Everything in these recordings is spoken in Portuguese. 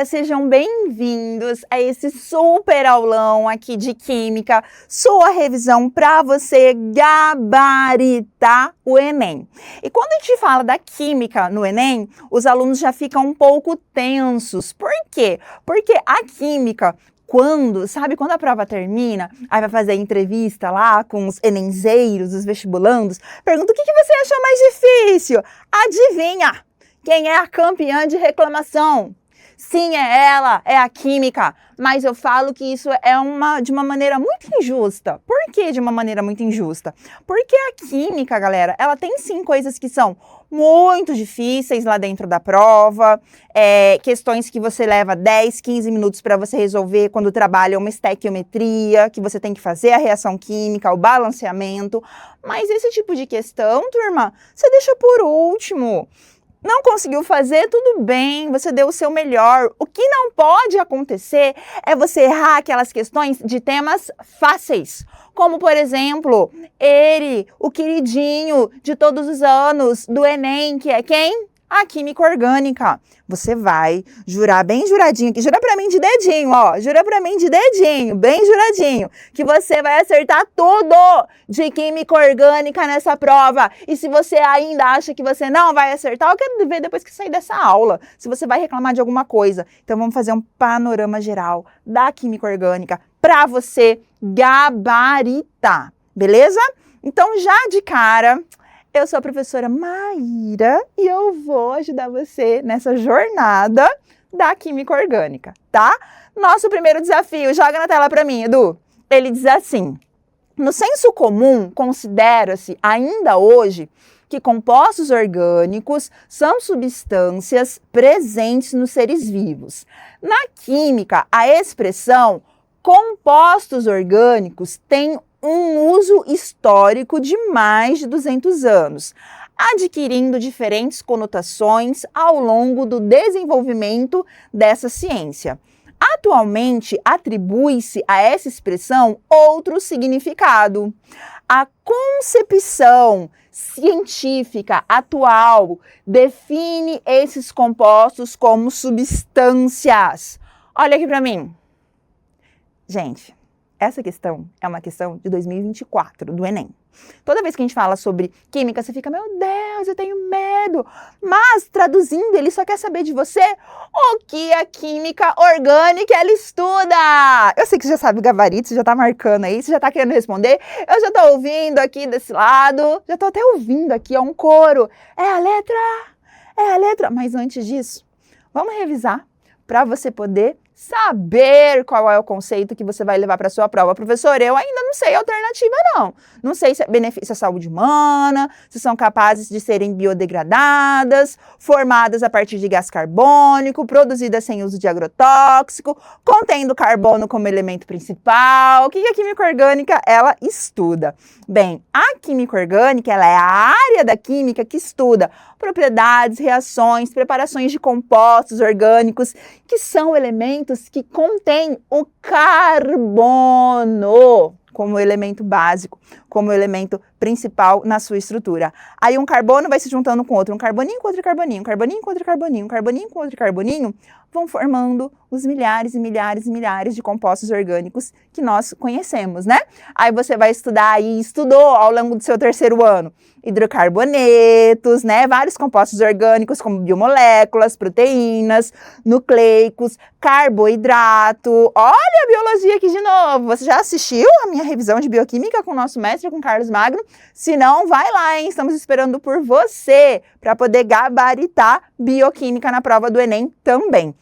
galera, sejam bem-vindos a esse super aulão aqui de Química, sua revisão para você gabaritar o Enem. E quando a gente fala da Química no Enem, os alunos já ficam um pouco tensos. Por quê? Porque a Química, quando a prova termina, aí vai fazer entrevista lá com os enenzeiros, os vestibulandos, pergunta o que você achou mais difícil? Adivinha? Quem é a campeã de reclamação? Sim, é ela, é a Química, mas eu falo que isso é de uma maneira muito injusta. Por que de uma maneira muito injusta? Porque a Química, galera, ela tem sim coisas que são muito difíceis lá dentro da prova, questões que você leva 10, 15 minutos para você resolver quando trabalha uma estequiometria, que você tem que fazer a reação química, o balanceamento, mas esse tipo de questão, turma, você deixa por último. Não conseguiu fazer, tudo bem, você deu o seu melhor. O que não pode acontecer é você errar aquelas questões de temas fáceis. Como, por exemplo, ele, o queridinho de todos os anos do Enem, que é quem? A Química Orgânica. Você vai jurar bem juradinho aqui, jura pra mim de dedinho, ó, jura pra mim de dedinho, bem juradinho, que você vai acertar tudo de Química Orgânica nessa prova. E se você ainda acha que você não vai acertar, eu quero ver depois que sair dessa aula, se você vai reclamar de alguma coisa. Então vamos fazer um panorama geral da Química Orgânica pra você gabaritar, beleza? Então já de cara, eu sou a professora Maíra e eu vou ajudar você nessa jornada da Química Orgânica, tá? Nosso primeiro desafio, joga na tela para mim, Edu. Ele diz assim: no senso comum, considera-se ainda hoje que compostos orgânicos são substâncias presentes nos seres vivos. Na química, a expressão compostos orgânicos tem um uso histórico de mais de 200 anos, adquirindo diferentes conotações ao longo do desenvolvimento dessa ciência. Atualmente, atribui-se a essa expressão outro significado. A concepção científica atual define esses compostos como substâncias. Olha aqui para mim. Gente, essa questão é uma questão de 2024, do Enem. Toda vez que a gente fala sobre química, você fica, meu Deus, eu tenho medo. Mas, traduzindo, ele só quer saber de você o que a química orgânica ela estuda. Eu sei que você já sabe o gabarito, você já tá marcando aí, você já tá querendo responder. Eu já tô ouvindo aqui desse lado, já tô até ouvindo aqui, ó, um coro. É a letra. Mas antes disso, vamos revisar para você poder saber qual é o conceito que você vai levar para a sua prova. Professor, eu ainda não sei a alternativa, não. Não sei se benefício à saúde humana, se são capazes de serem biodegradadas, formadas a partir de gás carbônico, produzidas sem uso de agrotóxico, contendo carbono como elemento principal. O que a química orgânica ela estuda? Bem, a química orgânica ela é a área da química que estuda propriedades, reações, preparações de compostos orgânicos, que são elementos que contêm o carbono como elemento básico, como elemento principal na sua estrutura. Aí um carbono vai se juntando com outro, um carboninho com outro carboninho, um carboninho com outro carboninho, um carboninho com outro carboninho, vão formando os milhares e milhares e milhares de compostos orgânicos que nós conhecemos, né? Aí você vai estudar e estudou ao longo do seu terceiro ano hidrocarbonetos, né? Vários compostos orgânicos como biomoléculas, proteínas, nucleicos, carboidrato. Olha a biologia aqui de novo. Você já assistiu a minha revisão de bioquímica com o nosso mestre, com Carlos Magno? Se não, vai lá, hein? Estamos esperando por você para poder gabaritar bioquímica na prova do Enem também.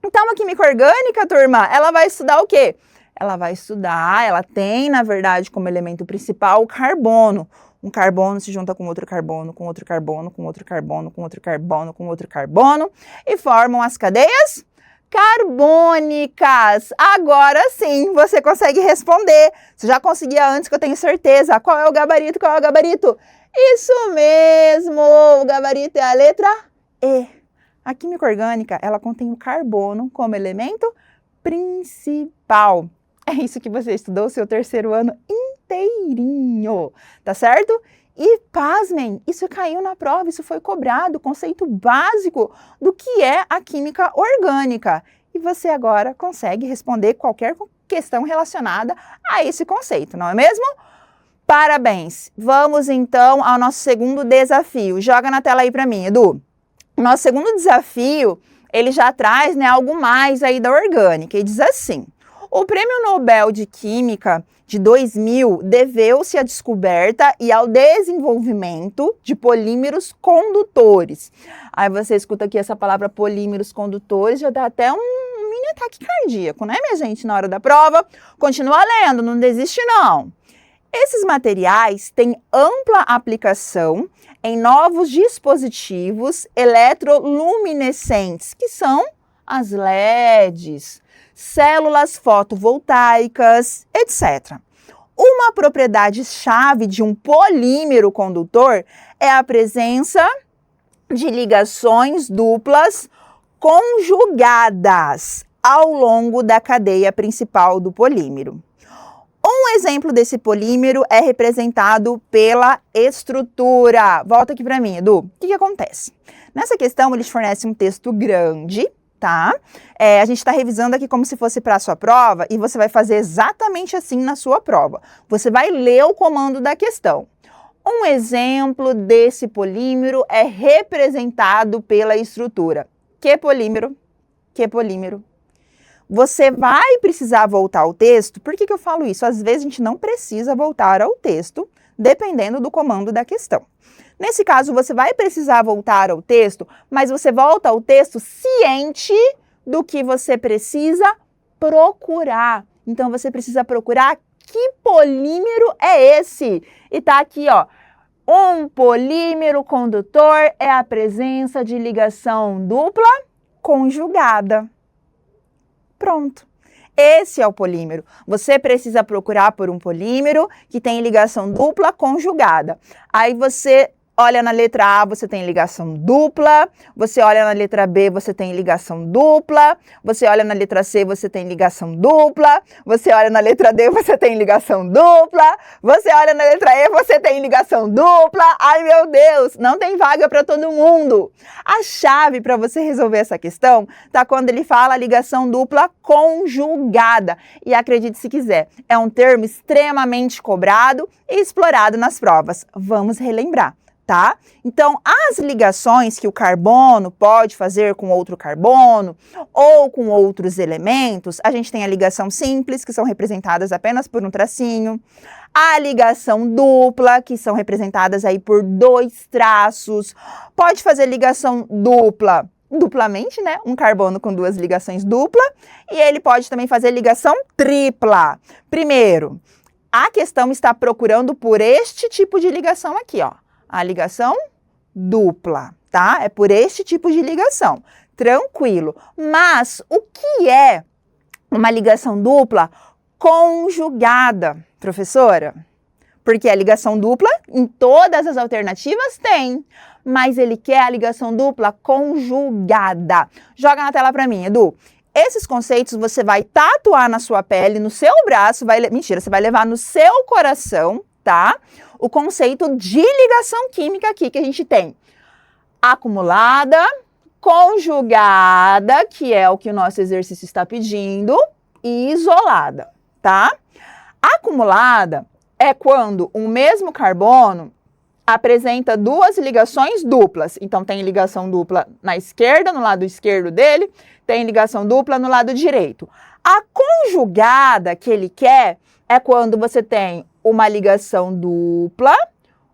Então, a química orgânica, turma, ela vai estudar o quê? Ela tem, na verdade, como elemento principal o carbono. Um carbono se junta com outro carbono, com outro carbono, com outro carbono, com outro carbono, com outro carbono e formam as cadeias carbônicas. Agora sim, você consegue responder. Você já conseguia antes, que eu tenho certeza. Qual é o gabarito? Qual é o gabarito? Isso mesmo! O gabarito é a letra E. A química orgânica, ela contém o carbono como elemento principal. É isso que você estudou o seu terceiro ano inteirinho, tá certo? E pasmem, isso caiu na prova, isso foi cobrado, conceito básico do que é a química orgânica. você agora consegue responder qualquer questão relacionada a esse conceito, não é mesmo? Parabéns! Vamos então ao nosso segundo desafio. Joga na tela aí para mim, Edu. Nosso segundo desafio, ele já traz, né, algo mais aí da orgânica e diz assim: o Prêmio Nobel de Química de 2000 deveu-se à descoberta e ao desenvolvimento de polímeros condutores. Aí você escuta aqui essa palavra polímeros condutores, já dá até um mini ataque cardíaco, né, minha gente, na hora da prova. Continua lendo, não desiste não. Esses materiais têm ampla aplicação em novos dispositivos eletroluminescentes, que são as LEDs, células fotovoltaicas, etc. Uma propriedade-chave de um polímero condutor é a presença de ligações duplas conjugadas ao longo da cadeia principal do polímero. Um exemplo desse polímero é representado pela estrutura. Volta aqui para mim, Edu. O que acontece? Nessa questão, eles fornecem um texto grande, tá? A gente está revisando aqui como se fosse para a sua prova e você vai fazer exatamente assim na sua prova. Você vai ler o comando da questão. Um exemplo desse polímero é representado pela estrutura. Que polímero? Que polímero? Você vai precisar voltar ao texto. Por que eu falo isso? Às vezes a gente não precisa voltar ao texto, dependendo do comando da questão. Nesse caso, você vai precisar voltar ao texto, mas você volta ao texto ciente do que você precisa procurar. Então, você precisa procurar que polímero é esse. E tá aqui, ó. Um polímero condutor é a presença de ligação dupla conjugada. Pronto. Esse é o polímero. Você precisa procurar por um polímero que tem ligação dupla conjugada. Aí você olha na letra A, você tem ligação dupla. Você olha na letra B, você tem ligação dupla. Você olha na letra C, você tem ligação dupla. Você olha na letra D, você tem ligação dupla. Você olha na letra E, você tem ligação dupla. Ai, meu Deus, não tem vaga para todo mundo. A chave para você resolver essa questão tá quando ele fala ligação dupla conjugada. E acredite se quiser, é um termo extremamente cobrado e explorado nas provas. Vamos relembrar. Tá? Então, as ligações que o carbono pode fazer com outro carbono ou com outros elementos, a gente tem a ligação simples, que são representadas apenas por um tracinho, a ligação dupla, que são representadas aí por 2 traços, pode fazer ligação dupla duplamente, né? Um carbono com 2 ligações dupla, e ele pode também fazer ligação tripla. Primeiro, a questão está procurando por este tipo de ligação aqui, ó. A ligação dupla, tá? É por este tipo de ligação. Tranquilo. Mas o que é uma ligação dupla conjugada, professora? Porque a ligação dupla, em todas as alternativas, tem. Mas ele quer a ligação dupla conjugada. Joga na tela para mim, Edu. Esses conceitos você vai tatuar na sua pele, no seu braço, mentira, você vai levar no seu coração, tá? O conceito de ligação química aqui que a gente tem. Acumulada, conjugada, que é o que o nosso exercício está pedindo, e isolada, tá? Acumulada é quando o mesmo carbono apresenta 2 ligações duplas. Então, tem ligação dupla na esquerda, no lado esquerdo dele, tem ligação dupla no lado direito. A conjugada que ele quer é quando você tem uma ligação dupla,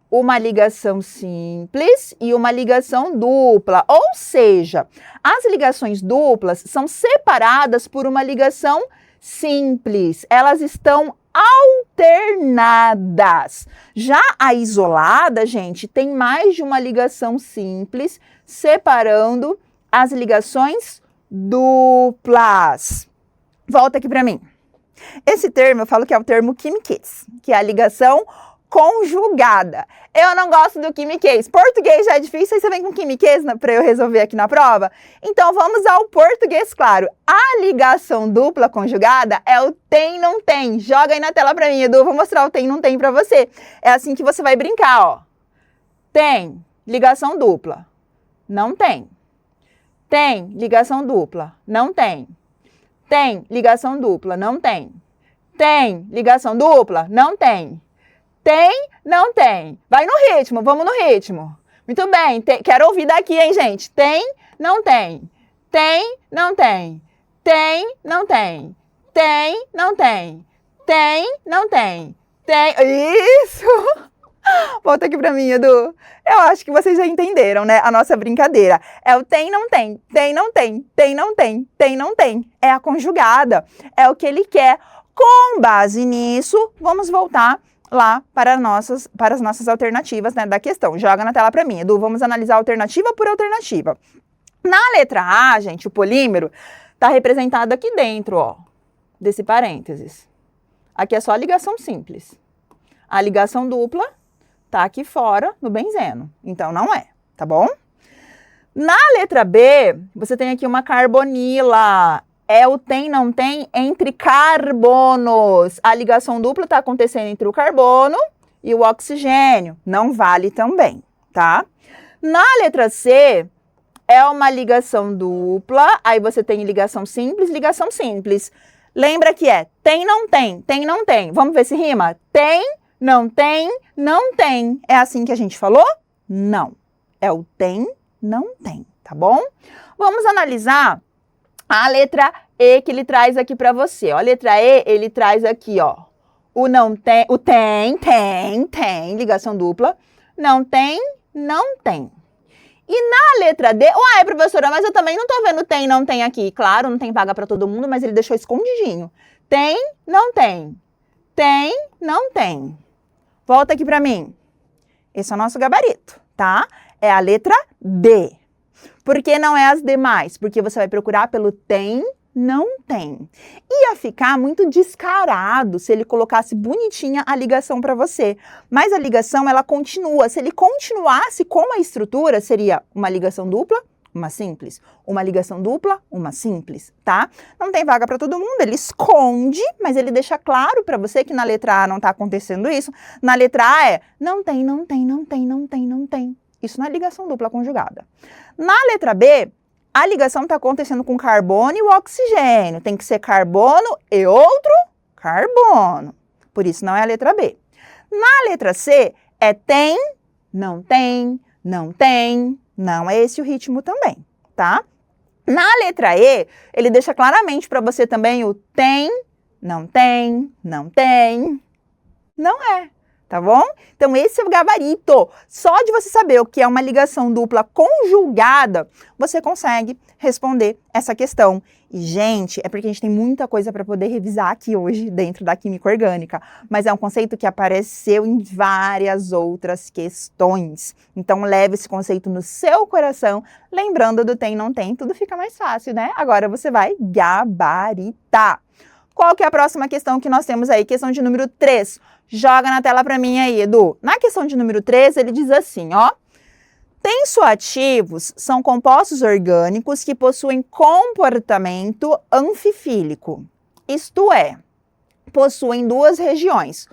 uma ligação simples e uma ligação dupla. Ou seja, as ligações duplas são separadas por uma ligação simples. Elas estão alternadas. Já a isolada, gente, tem mais de uma ligação simples separando as ligações duplas. Volta aqui para mim. Esse termo eu falo que é o termo chimiquês, que é a ligação conjugada. Eu não gosto do chimiquês. Português já é difícil, aí você vem com chimiquês para eu resolver aqui na prova? Então vamos ao português claro. A ligação dupla conjugada é o tem, não tem. Joga aí na tela para mim, Edu. Vou mostrar o tem, não tem para você. É assim que você vai brincar, ó. Tem ligação dupla. Não tem. Tem ligação dupla. Não tem. Tem ligação dupla? Não tem. Tem ligação dupla? Não tem. Tem? Não tem. Vai no ritmo, vamos no ritmo. Muito bem, quero ouvir daqui, hein, gente? Tem? Não tem. Tem? Não tem. Tem? Não tem. Tem? Não tem. Tem? Não tem. Tem? Isso! Volta aqui pra mim, Edu. Eu acho que vocês já entenderam, né? A nossa brincadeira. É o tem, não tem. Tem, não tem. Tem, não tem. Tem, não tem. É a conjugada. É o que ele quer. Com base nisso, vamos voltar lá para as nossas alternativas, né, da questão. Joga na tela para mim, Edu. Vamos analisar alternativa por alternativa. Na letra A, gente, o polímero está representado aqui dentro, ó, desse parênteses. Aqui é só a ligação simples. A ligação dupla tá aqui fora no benzeno. Então, não é, tá bom? Na letra B, você tem aqui uma carbonila. É o tem, não tem entre carbonos. A ligação dupla está acontecendo entre o carbono e o oxigênio. Não vale também, tá? Na letra C, é uma ligação dupla. Aí você tem ligação simples, ligação simples. Lembra que é tem, não tem, tem, não tem. Vamos ver se rima? Tem, não tem, não tem. É assim que a gente falou? Não. É o tem, não tem, tá bom? Vamos analisar a letra E que ele traz aqui para você. Ó, a letra E, ele traz aqui, ó, o não tem, o tem, ligação dupla. Não tem, não tem. E na letra D, uai, professora, mas eu também não tô vendo tem, não tem aqui. Claro, não tem vaga para todo mundo, mas ele deixou escondidinho. Tem, não tem. Tem, não tem. Volta aqui para mim. Esse é o nosso gabarito, tá? É a letra D. Por que não é as demais? Porque você vai procurar pelo tem, não tem. Ia ficar muito descarado se ele colocasse bonitinha a ligação para você. Mas a ligação, ela continua. Se ele continuasse com a estrutura, seria uma ligação dupla, uma simples. Uma ligação dupla, uma simples, tá? Não tem vaga para todo mundo, ele esconde, mas ele deixa claro para você que na letra A não tá acontecendo isso. Na letra A é não tem, não tem, não tem, não tem, não tem. Isso não é ligação dupla conjugada. Na letra B, a ligação está acontecendo com carbono e o oxigênio. Tem que ser carbono e outro carbono. Por isso não é a letra B. Na letra C, é tem, não tem, não tem. Não é esse o ritmo também, tá? Na letra E, ele deixa claramente para você também o tem, não tem, não tem. Não é. Tá bom? Então, esse é o gabarito. Só de você saber o que é uma ligação dupla conjugada, você consegue responder essa questão. E, gente, é porque a gente tem muita coisa para poder revisar aqui hoje dentro da química orgânica, mas é um conceito que apareceu em várias outras questões. Então, leve esse conceito no seu coração, lembrando do tem, não tem, tudo fica mais fácil, né? Agora você vai gabaritar. Qual que é a próxima questão que nós temos aí? Questão de número 3. Joga na tela para mim aí, Edu. Na questão de número 3, ele diz assim, ó. Tensoativos são compostos orgânicos que possuem comportamento anfifílico. Isto é, possuem duas regiões,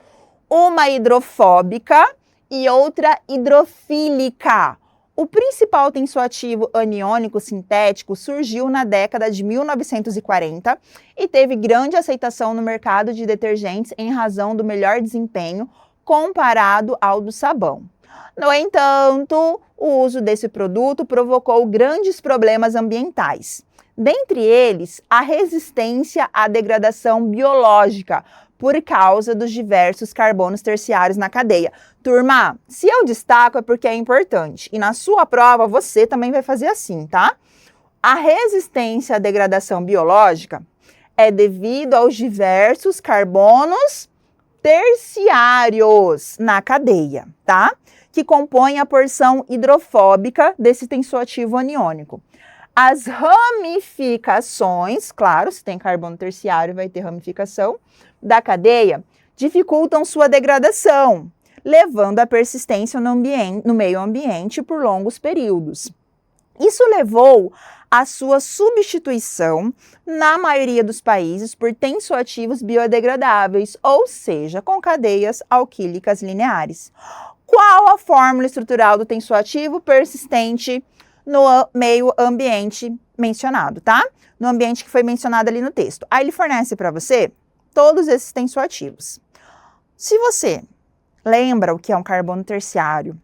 uma hidrofóbica e outra hidrofílica. O principal tensoativo aniônico sintético surgiu na década de 1940 e teve grande aceitação no mercado de detergentes em razão do melhor desempenho comparado ao do sabão. No entanto, o uso desse produto provocou grandes problemas ambientais. Dentre eles, a resistência à degradação biológica, por causa dos diversos carbonos terciários na cadeia. Turma, se eu destaco é porque é importante. E na sua prova, você também vai fazer assim, tá? A resistência à degradação biológica é devido aos diversos carbonos terciários na cadeia, tá? Que compõem a porção hidrofóbica desse tensoativo aniônico. As ramificações, claro, se tem carbono terciário vai ter ramificação, da cadeia, dificultam sua degradação, levando à persistência no meio ambiente por longos períodos. Isso levou à sua substituição, na maioria dos países, por tensoativos biodegradáveis, ou seja, com cadeias alquílicas lineares. Qual a fórmula estrutural do tensoativo persistente no meio ambiente mencionado, tá? No ambiente que foi mencionado ali no texto. Aí ele fornece para você todos esses tensoativos. Se você lembra o que é um carbono terciário,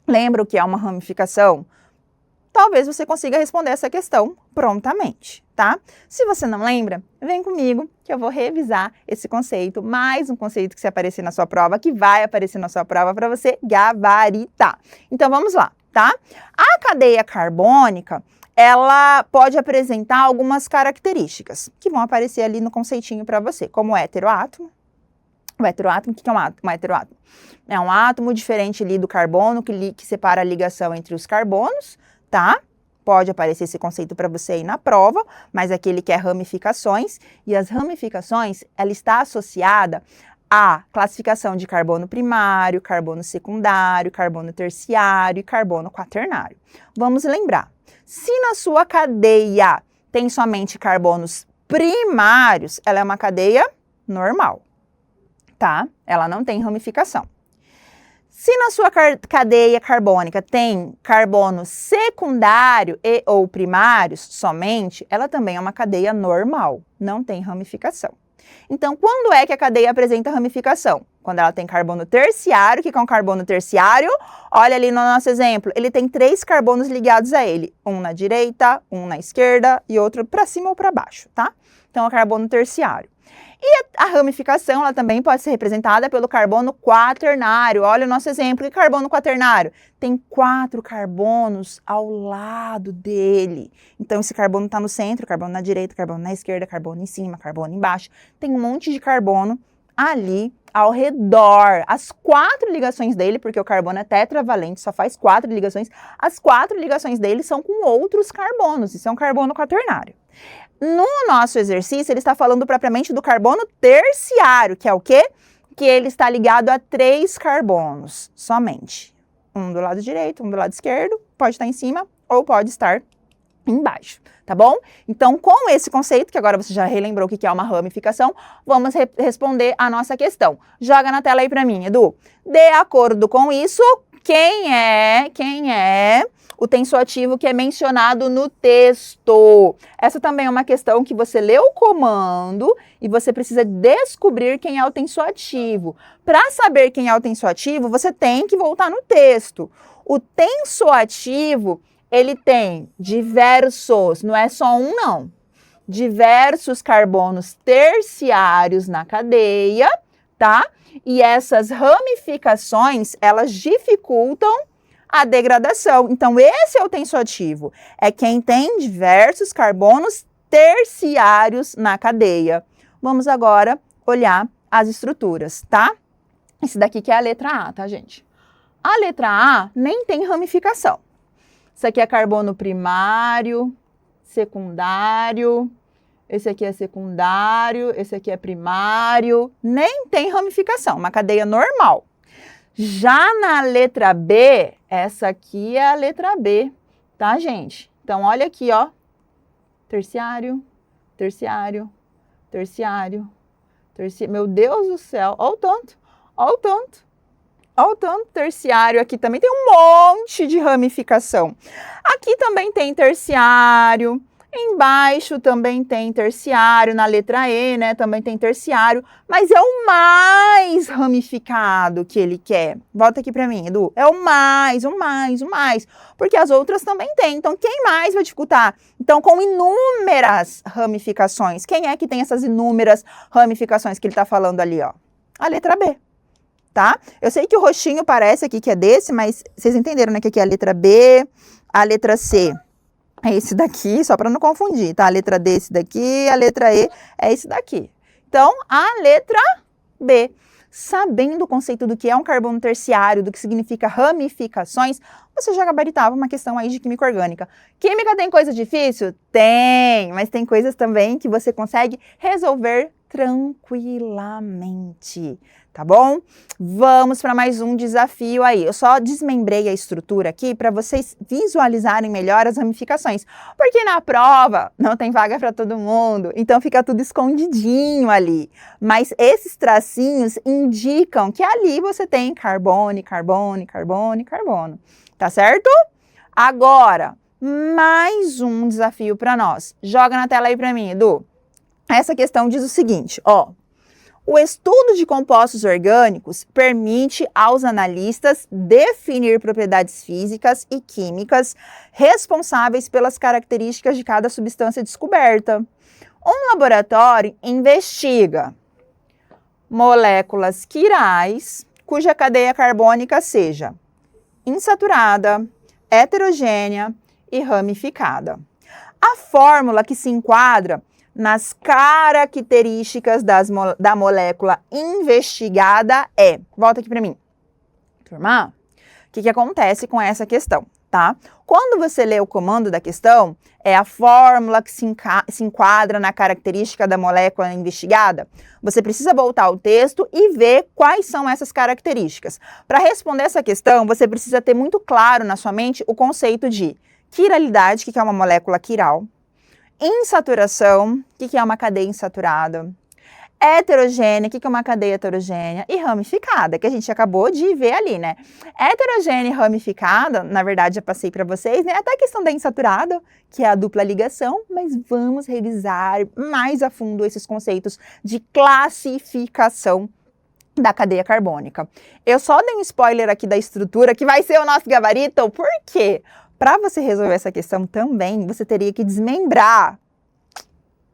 lembra o que é uma ramificação, talvez você consiga responder essa questão prontamente, tá? Se você não lembra, vem comigo que eu vou revisar esse conceito, mais um conceito que se aparecer na sua prova, que vai aparecer na sua prova para você gabaritar. Então vamos lá, tá? A cadeia carbônica, ela pode apresentar algumas características que vão aparecer ali no conceitinho para você, como o heteroátomo. O heteroátomo, o que é um heteroátomo? É um átomo diferente ali do carbono que separa a ligação entre os carbonos, tá? Pode aparecer esse conceito para você aí na prova, mas aqui ele quer ramificações, e as ramificações, ela está associada à classificação de carbono primário, carbono secundário, carbono terciário e carbono quaternário. Vamos lembrar, se na sua cadeia tem somente carbonos primários, ela é uma cadeia normal, tá? Ela não tem ramificação. Se na sua cadeia carbônica tem carbono secundário e ou primários somente, ela também é uma cadeia normal, não tem ramificação. Então, quando é que a cadeia apresenta ramificação? Quando ela tem carbono terciário. O que é um carbono terciário? Olha ali no nosso exemplo, ele tem 3 carbonos ligados a ele, um na direita, um na esquerda e outro para cima ou para baixo, tá? Então, é o carbono terciário. E a ramificação, ela também pode ser representada pelo carbono quaternário. Olha o nosso exemplo, e carbono quaternário? Tem 4 carbonos ao lado dele. Então, esse carbono está no centro, carbono na direita, carbono na esquerda, carbono em cima, carbono embaixo. Tem um monte de carbono ali ao redor. As 4 ligações dele, porque o carbono é tetravalente, só faz 4 ligações, as 4 ligações dele são com outros carbonos, isso é um carbono quaternário. No nosso exercício, ele está falando propriamente do carbono terciário, que é o quê? Que ele está ligado a 3 carbonos somente. Um do lado direito, um do lado esquerdo, pode estar em cima ou pode estar embaixo, tá bom? Então, com esse conceito, que agora você já relembrou o que é uma ramificação, vamos responder a nossa questão. Joga na tela aí para mim, Edu. De acordo com isso, quem é o tensoativo que é mencionado no texto? Essa também é uma questão que você lê o comando e você precisa descobrir quem é o tensoativo. Para saber quem é o tensoativo, você tem que voltar no texto. O tensoativo, ele tem diversos, não é só um não, diversos carbonos terciários na cadeia, tá? E essas ramificações, elas dificultam a degradação. Então, esse é o tensoativo. É quem tem diversos carbonos terciários na cadeia. Vamos agora olhar as estruturas, tá? Esse daqui que é a letra A, tá, gente? A letra A nem tem ramificação. Isso aqui é carbono primário, secundário, esse aqui é secundário, esse aqui é primário, nem tem ramificação, uma cadeia normal. Já na letra B, essa aqui é a letra B, tá, gente? Então, olha aqui, ó, terciário, terciário, terciário, terciário, meu Deus do céu, olha o tanto, olha o tanto. Olha o tanto terciário, aqui também tem um monte de ramificação. Aqui também tem terciário, embaixo também tem terciário, na letra E, né, também tem terciário, mas é o mais ramificado que ele quer. Volta aqui para mim, Edu. É o mais, porque as outras também tem. Então, quem mais vai dificultar? Então, com inúmeras ramificações. Quem é que tem essas inúmeras ramificações que ele está falando ali, ó? A letra B. Tá? Eu sei que o roxinho parece aqui que é desse, mas vocês entenderam, né? Que aqui é a letra B, a letra C é esse daqui, só para não confundir, tá? A letra D é esse daqui, a letra E é esse daqui. Então, a letra B. Sabendo o conceito do que é um carbono terciário, do que significa ramificações, você já gabaritava uma questão aí de química orgânica. Química tem coisa difícil? Tem, mas tem coisas também que você consegue resolver tranquilamente, tá bom? Vamos para mais um desafio aí. Eu só desmembrei a estrutura aqui para vocês visualizarem melhor as ramificações, porque na prova não tem vaga para todo mundo, então fica tudo escondidinho ali. Mas esses tracinhos indicam que ali você tem carbono, carbono, carbono, carbono, tá certo? Agora, mais um desafio para nós. Joga na tela aí para mim, Edu. Essa questão diz o seguinte, ó. O estudo de compostos orgânicos permite aos analistas definir propriedades físicas e químicas responsáveis pelas características de cada substância descoberta. Um laboratório investiga moléculas quirais cuja cadeia carbônica seja insaturada, heterogênea e ramificada. A fórmula que se enquadra nas características da molécula investigada é... Volta aqui para mim. Turma, o que acontece com essa questão, tá? Quando você lê o comando da questão, é a fórmula que se enquadra na característica da molécula investigada, você precisa voltar ao texto e ver quais são essas características. Para responder essa questão, você precisa ter muito claro na sua mente o conceito de quiralidade, que é uma molécula quiral, insaturação, que é uma cadeia insaturada, heterogênea, que é uma cadeia heterogênea, e ramificada, que a gente acabou de ver ali, né? Heterogênea e ramificada, na verdade, já passei para vocês, né? Até a questão da insaturada, que é a dupla ligação, mas vamos revisar mais a fundo esses conceitos de classificação da cadeia carbônica. Eu só dei um spoiler aqui da estrutura, que vai ser o nosso gabarito, por quê? Para você resolver essa questão também, você teria que desmembrar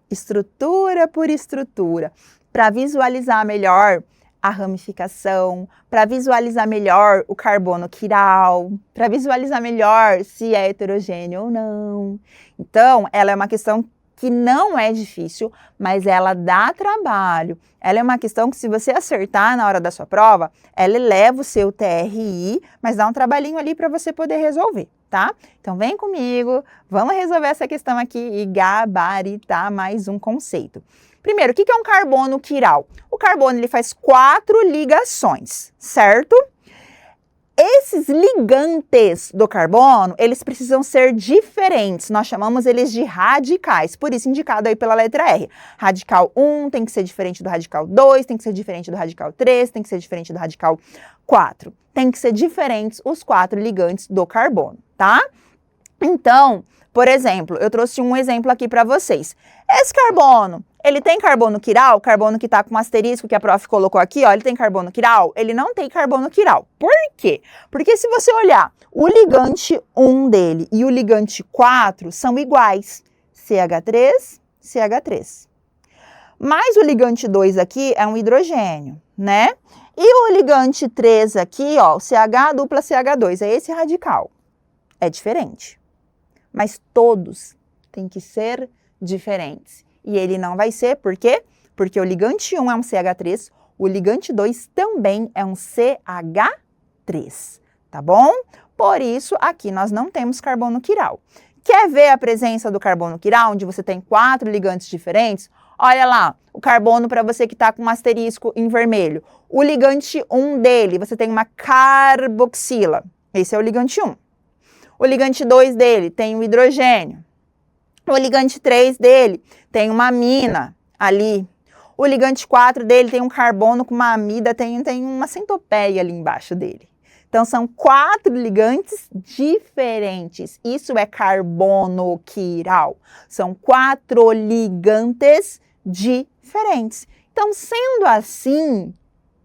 estrutura por estrutura, para visualizar melhor a ramificação, para visualizar melhor o carbono quiral, para visualizar melhor se é heterogêneo ou não. Então, ela é uma questão que não é difícil, mas ela dá trabalho. Ela é uma questão que, se você acertar na hora da sua prova, ela eleva o seu TRI, mas dá um trabalhinho ali para você poder resolver, tá? Então, vem comigo, vamos resolver essa questão aqui e gabaritar mais um conceito. Primeiro, o que é um carbono quiral? O carbono, ele faz 4 ligações, certo? Esses ligantes do carbono, eles precisam ser diferentes. Nós chamamos eles de radicais, por isso indicado aí pela letra R. Radical 1 tem que ser diferente do radical 2, tem que ser diferente do radical 3, tem que ser diferente do radical 4. Tem que ser diferentes os 4 ligantes do carbono, tá? Então, por exemplo, eu trouxe um exemplo aqui para vocês. Esse carbono, ele tem carbono quiral? Carbono que está com um asterisco que a prof colocou aqui, ó, ele tem carbono quiral? Ele não tem carbono quiral. Por quê? Porque se você olhar, o ligante 1 dele e o ligante 4 são iguais. CH3, CH3. Mas o ligante 2 aqui é um hidrogênio, né? E o ligante 3 aqui, ó, o CH dupla CH2, é esse radical. É diferente. Mas todos têm que ser diferentes. E ele não vai ser, por quê? Porque o ligante 1 é um CH3, o ligante 2 também é um CH3, tá bom? Por isso, aqui nós não temos carbono quiral. Quer ver a presença do carbono quiral, onde você tem 4 ligantes diferentes? Olha lá, o carbono para você que está com um asterisco em vermelho. O ligante 1 dele, você tem uma carboxila. Esse é o ligante 1. O ligante 2 dele tem um hidrogênio. O ligante 3 dele tem uma amina ali. O ligante 4 dele tem um carbono com uma amida, tem uma centopeia ali embaixo dele. Então, são 4 ligantes diferentes. Isso é carbono quiral. São 4 ligantes diferentes. Então, sendo assim,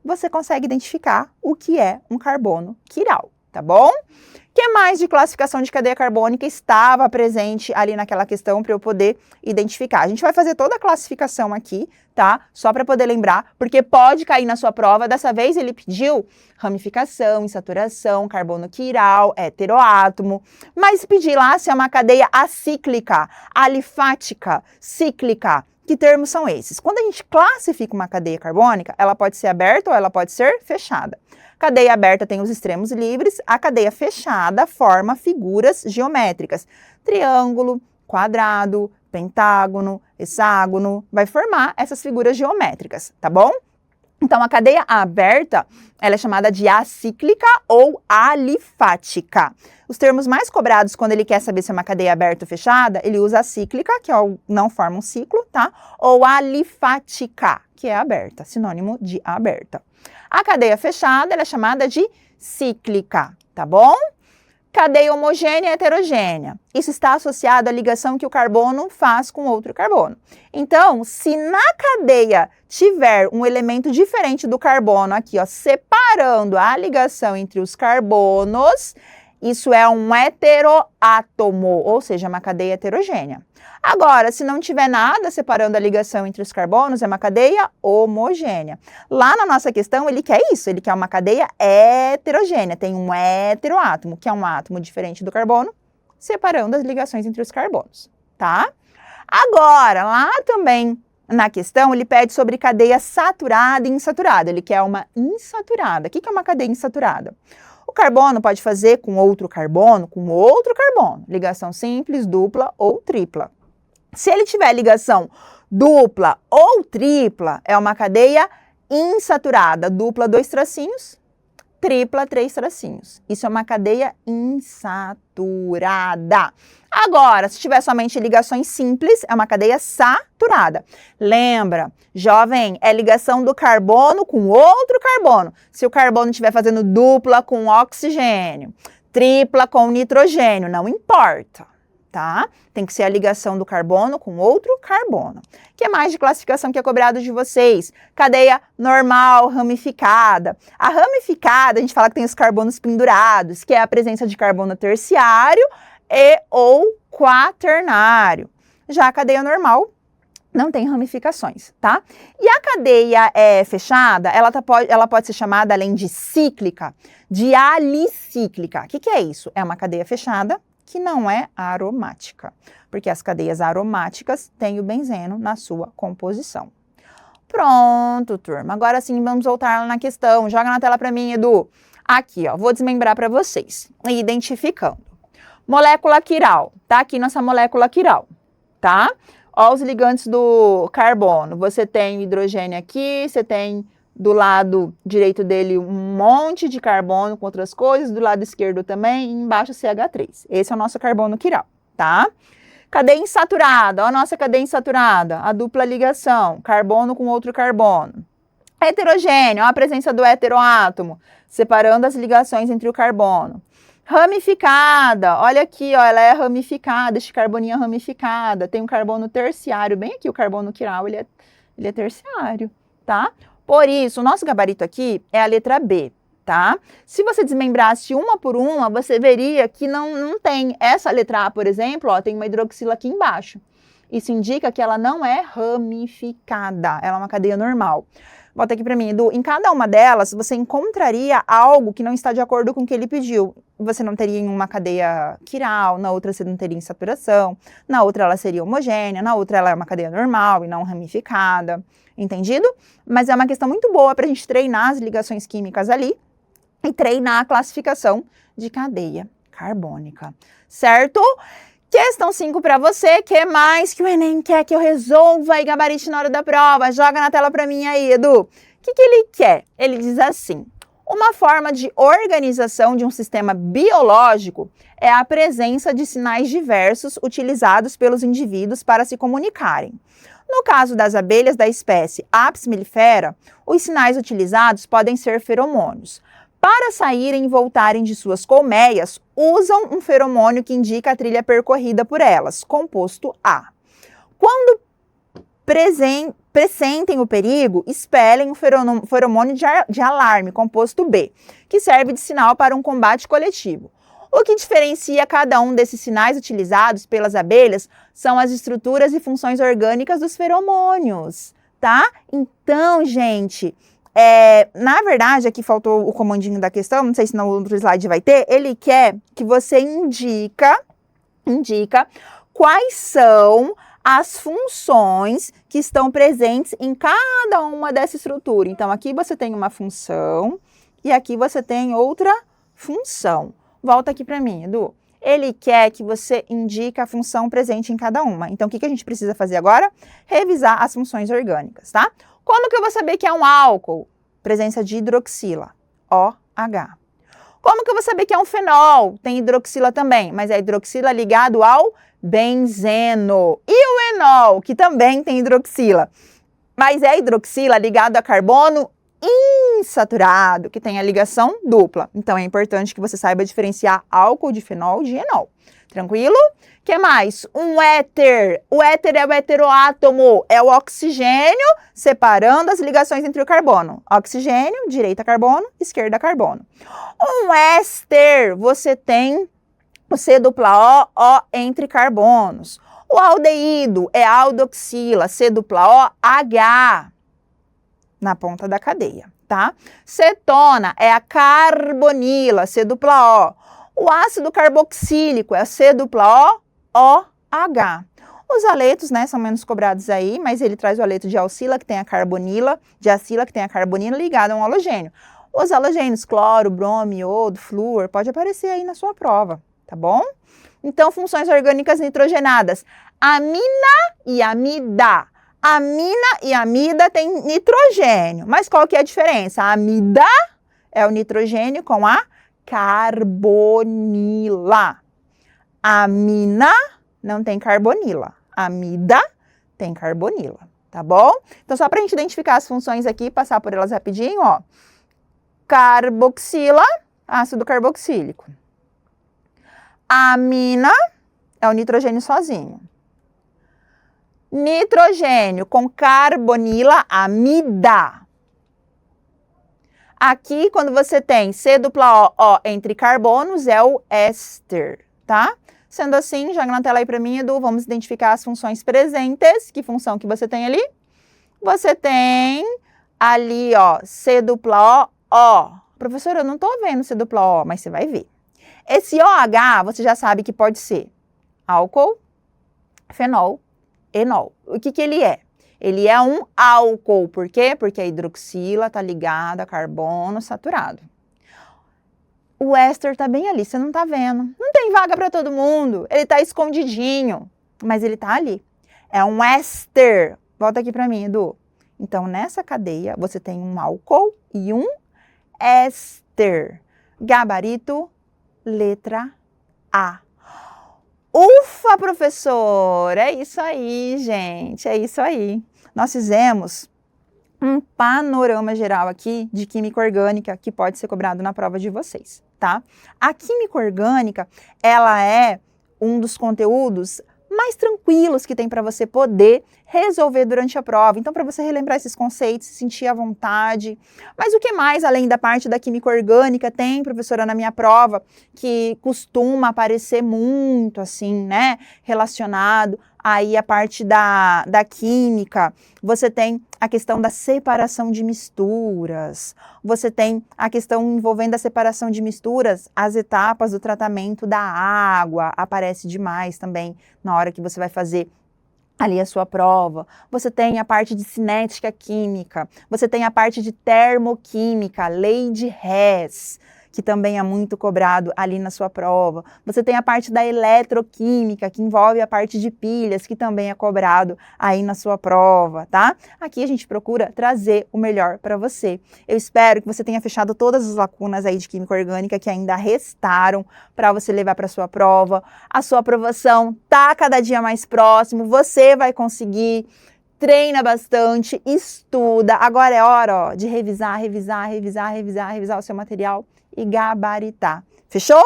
você consegue identificar o que é um carbono quiral, tá bom? O que mais de classificação de cadeia carbônica estava presente ali naquela questão para eu poder identificar? A gente vai fazer toda a classificação aqui, tá? Só para poder lembrar, porque pode cair na sua prova. Dessa vez ele pediu ramificação, insaturação, carbono quiral, heteroátomo, mas pedir lá se é uma cadeia acíclica, alifática, cíclica. Que termos são esses? Quando a gente classifica uma cadeia carbônica, ela pode ser aberta ou ela pode ser fechada. Cadeia aberta tem os extremos livres, a cadeia fechada forma figuras geométricas. Triângulo, quadrado, pentágono, hexágono, vai formar essas figuras geométricas, tá bom? Então, a cadeia aberta, ela é chamada de acíclica ou alifática. Os termos mais cobrados quando ele quer saber se é uma cadeia aberta ou fechada, ele usa acíclica, que não forma um ciclo, tá? Ou alifática, que é aberta, sinônimo de aberta. A cadeia fechada, ela é chamada de cíclica, tá bom? Cadeia homogênea e heterogênea. Isso está associado à ligação que o carbono faz com outro carbono. Então, se na cadeia tiver um elemento diferente do carbono aqui, ó, separando a ligação entre os carbonos, isso é um heteroátomo, ou seja, uma cadeia heterogênea. Agora, se não tiver nada separando a ligação entre os carbonos, é uma cadeia homogênea. Lá na nossa questão, ele quer isso, ele quer uma cadeia heterogênea. Tem um heteroátomo, que é um átomo diferente do carbono, separando as ligações entre os carbonos, tá? Agora, lá também na questão, ele pede sobre cadeia saturada e insaturada. Ele quer uma insaturada. O que é uma cadeia insaturada? O carbono pode fazer com outro carbono, ligação simples, dupla ou tripla. Se ele tiver ligação dupla ou tripla, é uma cadeia insaturada. Dupla, 2 tracinhos, tripla, 3 tracinhos. Isso é uma cadeia insaturada. Agora, se tiver somente ligações simples, é uma cadeia saturada. Lembra, jovem, é ligação do carbono com outro carbono. Se o carbono estiver fazendo dupla com oxigênio, tripla com nitrogênio, não importa, tá? Tem que ser a ligação do carbono com outro carbono. O que mais de classificação que é cobrado de vocês? Cadeia normal, ramificada. A ramificada, a gente fala que tem os carbonos pendurados, que é a presença de carbono terciário e ou quaternário. Já a cadeia normal não tem ramificações, tá? E a cadeia fechada, ela pode ser chamada, além de cíclica, de alicíclica. O que é isso? É uma cadeia fechada que não é aromática, porque as cadeias aromáticas têm o benzeno na sua composição. Pronto, turma. Agora sim, vamos voltar lá na questão. Joga na tela para mim, Edu. Aqui, ó, vou desmembrar para vocês, identificando. Molécula quiral, tá aqui nossa molécula quiral, tá? Ó os ligantes do carbono, você tem hidrogênio aqui, você tem do lado direito dele um monte de carbono com outras coisas, do lado esquerdo também, e embaixo CH3. Esse é o nosso carbono quiral, tá? Cadeia insaturada, ó a nossa cadeia insaturada, a dupla ligação, carbono com outro carbono. Heterogêneo, ó a presença do heteroátomo, separando as ligações entre o carbono. Ramificada, olha aqui, ó, ela é ramificada, este carboninho é ramificada, tem um carbono terciário, bem aqui o carbono quiral, ele é terciário, tá? Por isso, o nosso gabarito aqui é a letra B, tá? Se você desmembrasse uma por uma, você veria que não tem essa letra A, por exemplo, ó, tem uma hidroxila aqui embaixo. Isso indica que ela não é ramificada, ela é uma cadeia normal. Volta aqui para mim, Edu. Em cada uma delas, você encontraria algo que não está de acordo com o que ele pediu. Você não teria em uma cadeia quiral, na outra você não teria insaturação, na outra ela seria homogênea, na outra ela é uma cadeia normal e não ramificada. Entendido? Mas é uma questão muito boa para a gente treinar as ligações químicas ali e treinar a classificação de cadeia carbônica. Certo? Questão 5 para você, que mais que o Enem quer que eu resolva e gabarite na hora da prova? Joga na tela para mim aí, Edu. O que ele quer? Ele diz assim, uma forma de organização de um sistema biológico é a presença de sinais diversos utilizados pelos indivíduos para se comunicarem. No caso das abelhas da espécie Apis mellifera, os sinais utilizados podem ser feromônios. Para saírem e voltarem de suas colmeias, usam um feromônio que indica a trilha percorrida por elas, composto A. Quando pressentem o perigo, expelem o feromônio de alarme, composto B, que serve de sinal para um combate coletivo. O que diferencia cada um desses sinais utilizados pelas abelhas são as estruturas e funções orgânicas dos feromônios, tá? Então, gente... na verdade, aqui faltou o comandinho da questão, não sei se no outro slide vai ter, ele quer que você indica quais são as funções que estão presentes em cada uma dessa estrutura. Então, aqui você tem uma função e aqui você tem outra função. Volta aqui para mim, Edu. Ele quer que você indique a função presente em cada uma. Então, o que a gente precisa fazer agora? Revisar as funções orgânicas, tá? Como que eu vou saber que é um álcool? Presença de hidroxila, OH. Como que eu vou saber que é um fenol? Tem hidroxila também, mas é hidroxila ligado ao benzeno. E o enol, que também tem hidroxila, mas é hidroxila ligado a carbono insaturado, que tem a ligação dupla. Então, é importante que você saiba diferenciar álcool de fenol de enol. Tranquilo? Que mais? Um éter. O éter é o heteroátomo, é o oxigênio separando as ligações entre o carbono. Oxigênio, direita carbono, esquerda carbono. Um éster, você tem o C dupla O entre carbonos. O aldeído é aldoxila, C dupla O, H na ponta da cadeia, tá? Cetona é a carbonila, C dupla O. O ácido carboxílico é C dupla O, OH. Os aletos, né, são menos cobrados aí, mas ele traz o aleto de alcila, que tem a carbonila, de acila, que tem a carbonila ligada a um halogênio. Os halogênios, cloro, bromo, iodo, flúor, pode aparecer aí na sua prova, tá bom? Então, funções orgânicas nitrogenadas. Amina e amida. Amina e amida tem nitrogênio, mas qual que é a diferença? A amida é o nitrogênio com a carbonila. Amina não tem carbonila. Amida tem carbonila, tá bom? Então, só para a gente identificar as funções aqui, passar por elas rapidinho, ó. Carboxila, ácido carboxílico. Amina é o nitrogênio sozinho. Nitrogênio com carbonila, amida. Aqui, quando você tem C dupla O entre carbonos, é o éster, tá? Sendo assim, joga na tela aí para mim, Edu, vamos identificar as funções presentes. Que função que você tem ali? Você tem ali, ó, C dupla O. Professora, eu não tô vendo C dupla O, mas você vai ver. Esse OH, você já sabe que pode ser álcool, fenol, enol. O que ele é? Ele é um álcool. Por quê? Porque a hidroxila está ligada a carbono saturado. O éster está bem ali, você não está vendo. Não tem vaga para todo mundo. Ele está escondidinho, mas ele está ali. É um éster. Volta aqui para mim, Edu. Então, nessa cadeia, você tem um álcool e um éster. Gabarito, letra A. Ufa, professor! É isso aí, gente, é isso aí. Nós fizemos um panorama geral aqui de química orgânica que pode ser cobrado na prova de vocês, tá? A química orgânica, ela é um dos conteúdos mais tranquilos que tem para você poder resolver durante a prova. Então, para você relembrar esses conceitos, se sentir à vontade. Mas o que mais, além da parte da química orgânica, tem, professora, na minha prova, que costuma aparecer muito, assim, né, relacionado aí a parte da química. Você tem a questão da separação de misturas. Você tem a questão envolvendo a separação de misturas, as etapas do tratamento da água. Aparece demais também na hora que você vai fazer ali a sua prova. Você tem a parte de cinética química. Você tem a parte de termoquímica, lei de Hess, que também é muito cobrado ali na sua prova. Você tem a parte da eletroquímica, que envolve a parte de pilhas, que também é cobrado aí na sua prova, tá? Aqui a gente procura trazer o melhor para você. Eu espero que você tenha fechado todas as lacunas aí de química orgânica que ainda restaram para você levar para sua prova. A sua aprovação tá cada dia mais próximo, você vai conseguir. Treina bastante, estuda. Agora é hora, ó, de revisar o seu material e gabaritar. Fechou?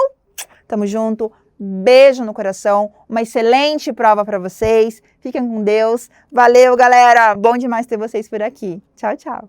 Tamo junto. Beijo no coração. Uma excelente prova para vocês. Fiquem com Deus. Valeu, galera. Bom demais ter vocês por aqui. Tchau, tchau.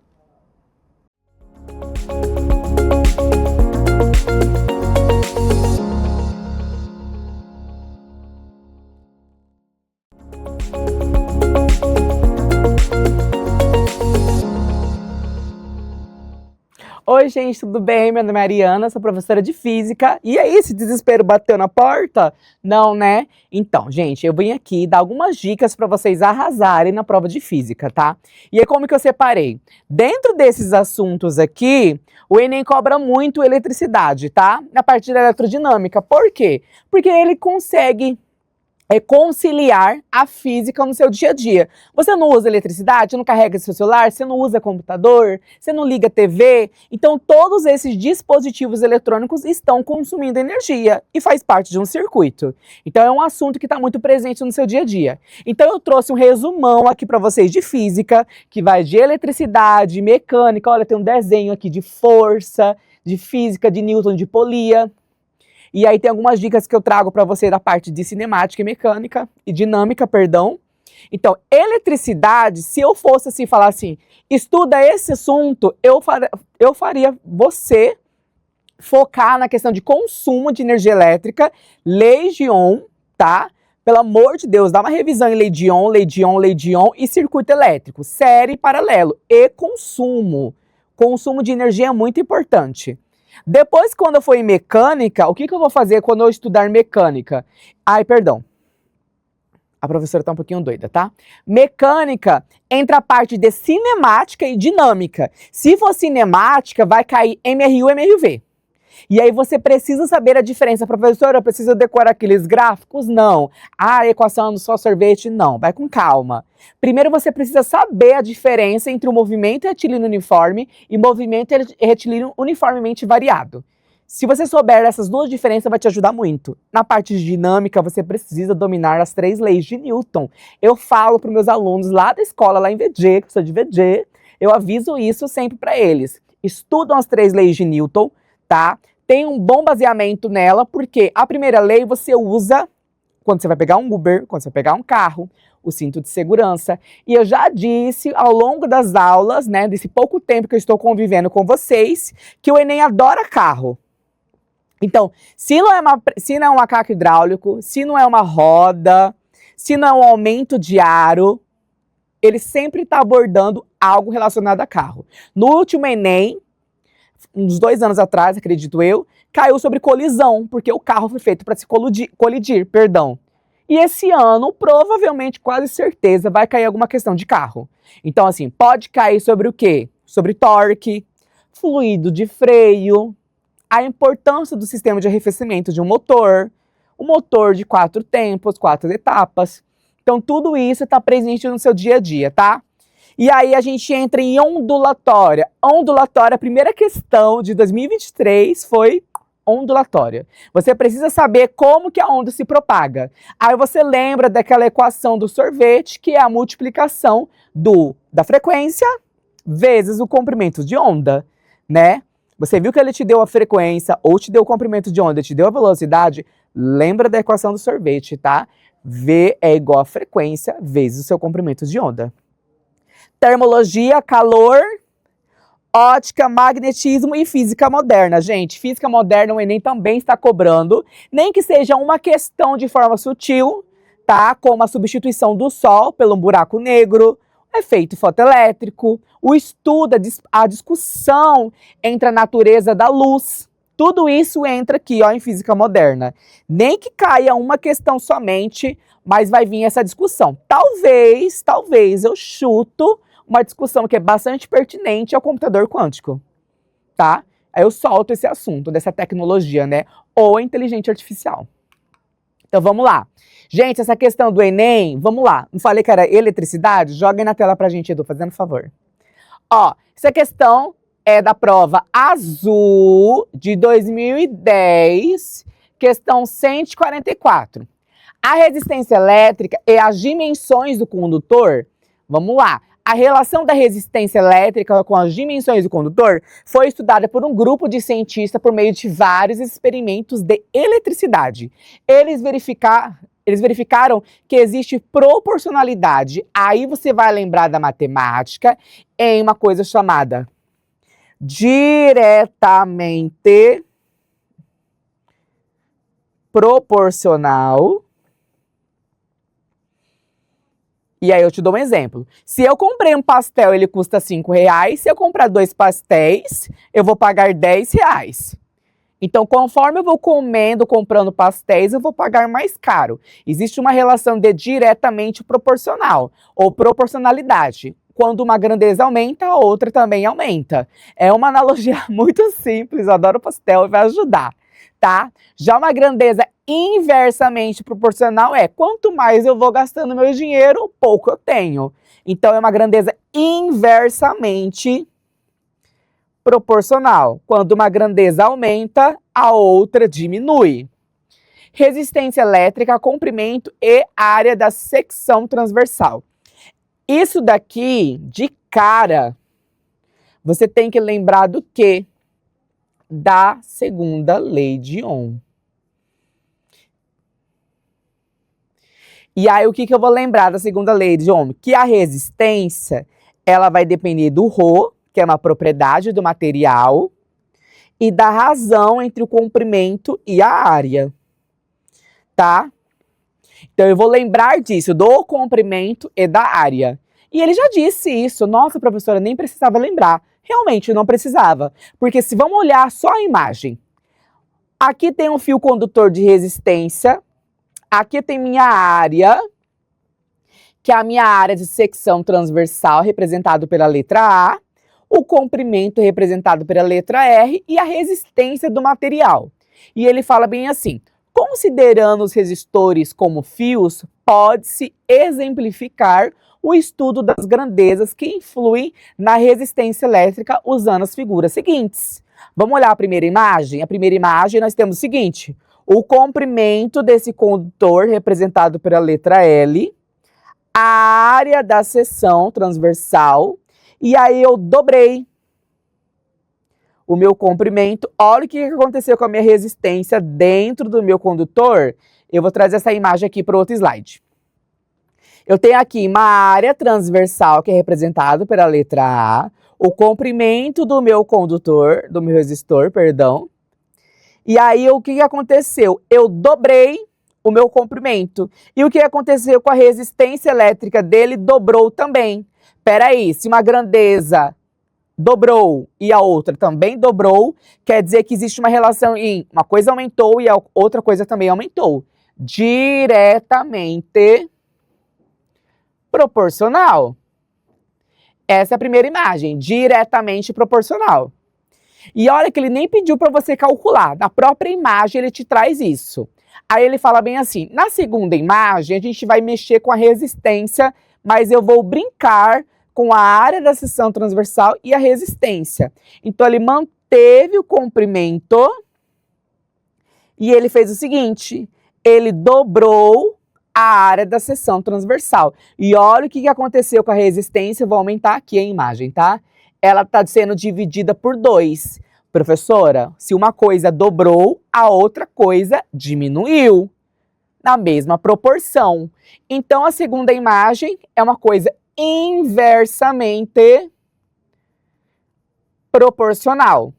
Oi, gente, tudo bem? Meu nome é Ariana, sou professora de física. E aí, esse desespero bateu na porta? Não, né? Então, gente, eu vim aqui dar algumas dicas para vocês arrasarem na prova de física, tá? E é como que eu separei. Dentro desses assuntos aqui, o Enem cobra muito eletricidade, tá? Na parte da eletrodinâmica. Por quê? Porque ele consegue é conciliar a física no seu dia a dia. Você não usa eletricidade, você não carrega seu celular, você não usa computador, você não liga TV. Então, todos esses dispositivos eletrônicos estão consumindo energia e faz parte de um circuito. Então, é um assunto que está muito presente no seu dia a dia. Então, eu trouxe um resumão aqui para vocês de física, que vai de eletricidade, mecânica. Olha, tem um desenho aqui de força, de física, de Newton, de polia. E aí tem algumas dicas que eu trago para você da parte de cinemática e mecânica, e dinâmica, perdão. Então, eletricidade, se eu fosse assim, falar assim, estuda esse assunto, eu faria você focar na questão de consumo de energia elétrica, lei de Ohm, tá? Pelo amor de Deus, dá uma revisão em lei de Ohm, lei de Ohm, lei de Ohm e circuito elétrico, série paralelo e consumo. Consumo de energia é muito importante. Depois, quando eu for em mecânica, o que eu vou fazer quando eu estudar mecânica? Ai, perdão. A professora tá um pouquinho doida, tá? Mecânica entra a parte de cinemática e dinâmica. Se for cinemática, vai cair MRU e MRV. E aí você precisa saber a diferença. Professora, precisa decorar aqueles gráficos? Não. A equação do só sorvete? Não. Vai com calma. Primeiro você precisa saber a diferença entre o movimento retilíneo uniforme e movimento retilíneo uniformemente variado. Se você souber essas duas diferenças, vai te ajudar muito. Na parte de dinâmica, você precisa dominar as 3 leis de Newton. Eu falo para os meus alunos lá da escola, lá em VG, que eu sou de VG, eu aviso isso sempre para eles. Estudam as 3 leis de Newton, tá? Tem um bom baseamento nela, porque a primeira lei você usa quando você vai pegar um Uber, quando você vai pegar um carro, o cinto de segurança. E eu já disse ao longo das aulas, né, desse pouco tempo que eu estou convivendo com vocês, que o Enem adora carro. Então, se não é um macaco hidráulico, se não é uma roda, se não é um aumento de aro, ele sempre está abordando algo relacionado a carro. No último Enem, uns 2 anos atrás, acredito eu, caiu sobre colisão, porque o carro foi feito para se colidir, perdão. E esse ano, provavelmente, quase certeza, vai cair alguma questão de carro. Então, assim, pode cair sobre o quê? Sobre torque, fluido de freio, a importância do sistema de arrefecimento de um motor, o motor de 4 tempos, 4 etapas. Então, tudo isso está presente no seu dia a dia, tá? E aí a gente entra em ondulatória. Ondulatória, a primeira questão de 2023 foi ondulatória. Você precisa saber como que a onda se propaga. Aí você lembra daquela equação do sorvete, que é a multiplicação da frequência vezes o comprimento de onda, né? Você viu que ele te deu a frequência ou te deu o comprimento de onda, te deu a velocidade? Lembra da equação do sorvete, tá? V é igual a frequência vezes o seu comprimento de onda. Termologia, calor, ótica, magnetismo e física moderna. Gente, física moderna o Enem também está cobrando, nem que seja uma questão de forma sutil, tá? Como a substituição do Sol pelo buraco negro, efeito fotoelétrico, o estudo, a discussão entre a natureza da luz. Tudo isso entra aqui, ó, em física moderna. Nem que caia uma questão somente, mas vai vir essa discussão. Talvez eu chuto uma discussão que é bastante pertinente ao computador quântico, tá? Aí eu solto esse assunto dessa tecnologia, né? Ou inteligência artificial. Então vamos lá. Gente, essa questão do Enem, vamos lá. Não falei que era eletricidade? Joga aí na tela pra gente, Edu, fazendo favor. Ó, essa questão é da prova azul de 2010, questão 144. A resistência elétrica e as dimensões do condutor, vamos lá. A relação da resistência elétrica com as dimensões do condutor foi estudada por um grupo de cientistas por meio de vários experimentos de eletricidade. Eles verificaram que existe proporcionalidade. Aí você vai lembrar da matemática em uma coisa chamada diretamente proporcional. E aí eu te dou um exemplo. Se eu comprei um pastel, ele custa R$5. Se eu comprar 2 pastéis, eu vou pagar R$10. Então, conforme eu vou comprando pastéis, eu vou pagar mais caro. Existe uma relação de diretamente proporcional, ou proporcionalidade. Quando uma grandeza aumenta, a outra também aumenta. É uma analogia muito simples, eu adoro pastel e vai ajudar, tá? Já uma grandeza inversamente proporcional é quanto mais eu vou gastando meu dinheiro, pouco eu tenho. Então, é uma grandeza inversamente proporcional. Quando uma grandeza aumenta, a outra diminui. Resistência elétrica, comprimento e área da secção transversal. Isso daqui, de cara, você tem que lembrar do quê? Da segunda lei de Ohm. E aí, o que eu vou lembrar da segunda lei de Ohm? Que a resistência, ela vai depender do Rho, que é uma propriedade do material, e da razão entre o comprimento e a área, tá? Então, eu vou lembrar disso, do comprimento e da área. E ele já disse isso. Nossa, professora, nem precisava lembrar. Realmente, não precisava. Porque se vamos olhar só a imagem. Aqui tem um fio condutor de resistência. Aqui tem minha área, que é a minha área de secção transversal, representado pela letra A, o comprimento representado pela letra R e a resistência do material. E ele fala bem assim, considerando os resistores como fios, pode-se exemplificar o estudo das grandezas que influem na resistência elétrica usando as figuras seguintes. Vamos olhar a primeira imagem? A primeira imagem nós temos o seguinte, o comprimento desse condutor, representado pela letra L, a área da seção transversal, e aí eu dobrei o meu comprimento. Olha o que aconteceu com a minha resistência dentro do meu condutor. Eu vou trazer essa imagem aqui para outro slide. Eu tenho aqui uma área transversal, que é representado pela letra A, o comprimento do meu condutor, do meu resistor, perdão. E aí, o que aconteceu? Eu dobrei o meu comprimento. E o que aconteceu com a resistência elétrica dele? Dobrou também. Peraí, se uma grandeza dobrou e a outra também dobrou, quer dizer que existe uma relação em uma coisa aumentou e a outra coisa também aumentou. Diretamente proporcional. Essa é a primeira imagem, diretamente proporcional. E olha que ele nem pediu para você calcular, na própria imagem ele te traz isso. Aí ele fala bem assim, na segunda imagem a gente vai mexer com a resistência, mas eu vou brincar com a área da seção transversal e a resistência. Então ele manteve o comprimento e ele fez o seguinte, ele dobrou a área da seção transversal. E olha o que aconteceu com a resistência, eu vou aumentar aqui a imagem, tá? Ela está sendo dividida por 2. Professora, se uma coisa dobrou, a outra coisa diminuiu. Na mesma proporção. Então, a segunda imagem é uma coisa inversamente proporcional.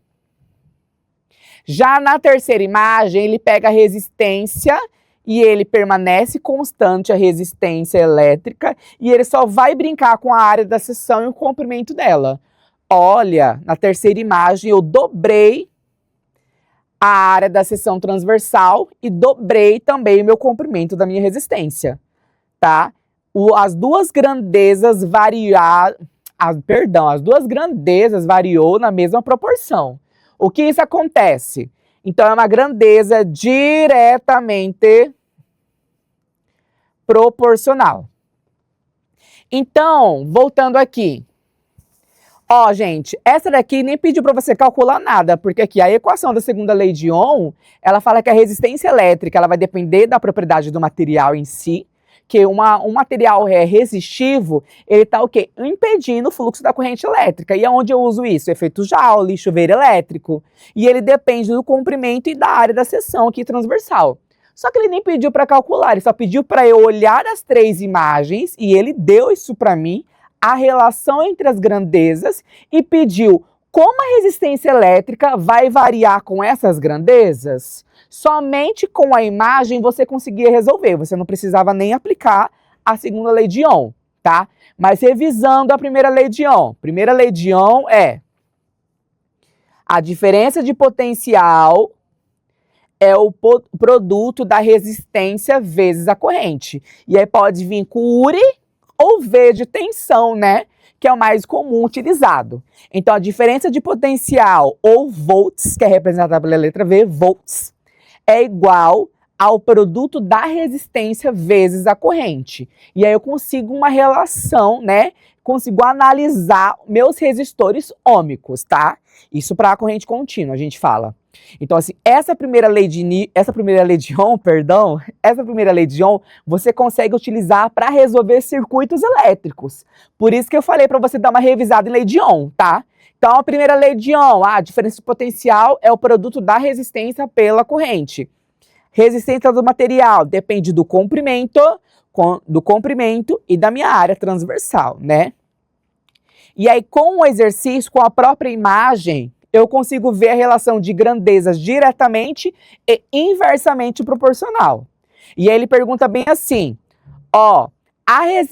Já na terceira imagem, ele pega a resistência e ele permanece constante, a resistência elétrica, e ele só vai brincar com a área da seção e o comprimento dela. Olha, na terceira imagem eu dobrei a área da seção transversal e dobrei também o meu comprimento da minha resistência, tá? As duas grandezas variou na mesma proporção. O que isso acontece? Então, é uma grandeza diretamente proporcional. Então, voltando aqui. Ó, gente, essa daqui nem pediu para você calcular nada, porque aqui a equação da segunda lei de Ohm, ela fala que a resistência elétrica ela vai depender da propriedade do material em si, que um material resistivo, ele está o quê? Impedindo o fluxo da corrente elétrica. E aonde eu uso isso? Efeito Joule, chuveiro elétrico. E ele depende do comprimento e da área da seção aqui transversal. Só que ele nem pediu para calcular, ele só pediu para eu olhar as 3 imagens e ele deu isso para mim, a relação entre as grandezas e pediu como a resistência elétrica vai variar com essas grandezas. Somente com a imagem você conseguia resolver, você não precisava nem aplicar a segunda lei de Ohm, tá? Mas revisando a primeira lei de Ohm, primeira lei de Ohm é a diferença de potencial é o produto da resistência vezes a corrente. E aí pode vir com URI ou V de tensão, né? Que é o mais comum utilizado. Então, a diferença de potencial, ou volts, que é representada pela letra V, volts, é igual ao produto da resistência vezes a corrente. E aí eu consigo uma relação, né? Consigo analisar meus resistores ômicos, tá? Isso para a corrente contínua, a gente fala. Então, assim, essa primeira lei de Ohm, você consegue utilizar para resolver circuitos elétricos. Por isso que eu falei para você dar uma revisada em lei de Ohm, tá? Então, a primeira lei de Ohm, a diferença de potencial é o produto da resistência pela corrente. Resistência do material depende do comprimento e da minha área transversal, né? E aí, com o exercício, com a própria imagem, eu consigo ver a relação de grandezas diretamente e inversamente proporcional. E aí ele pergunta bem assim, ó, as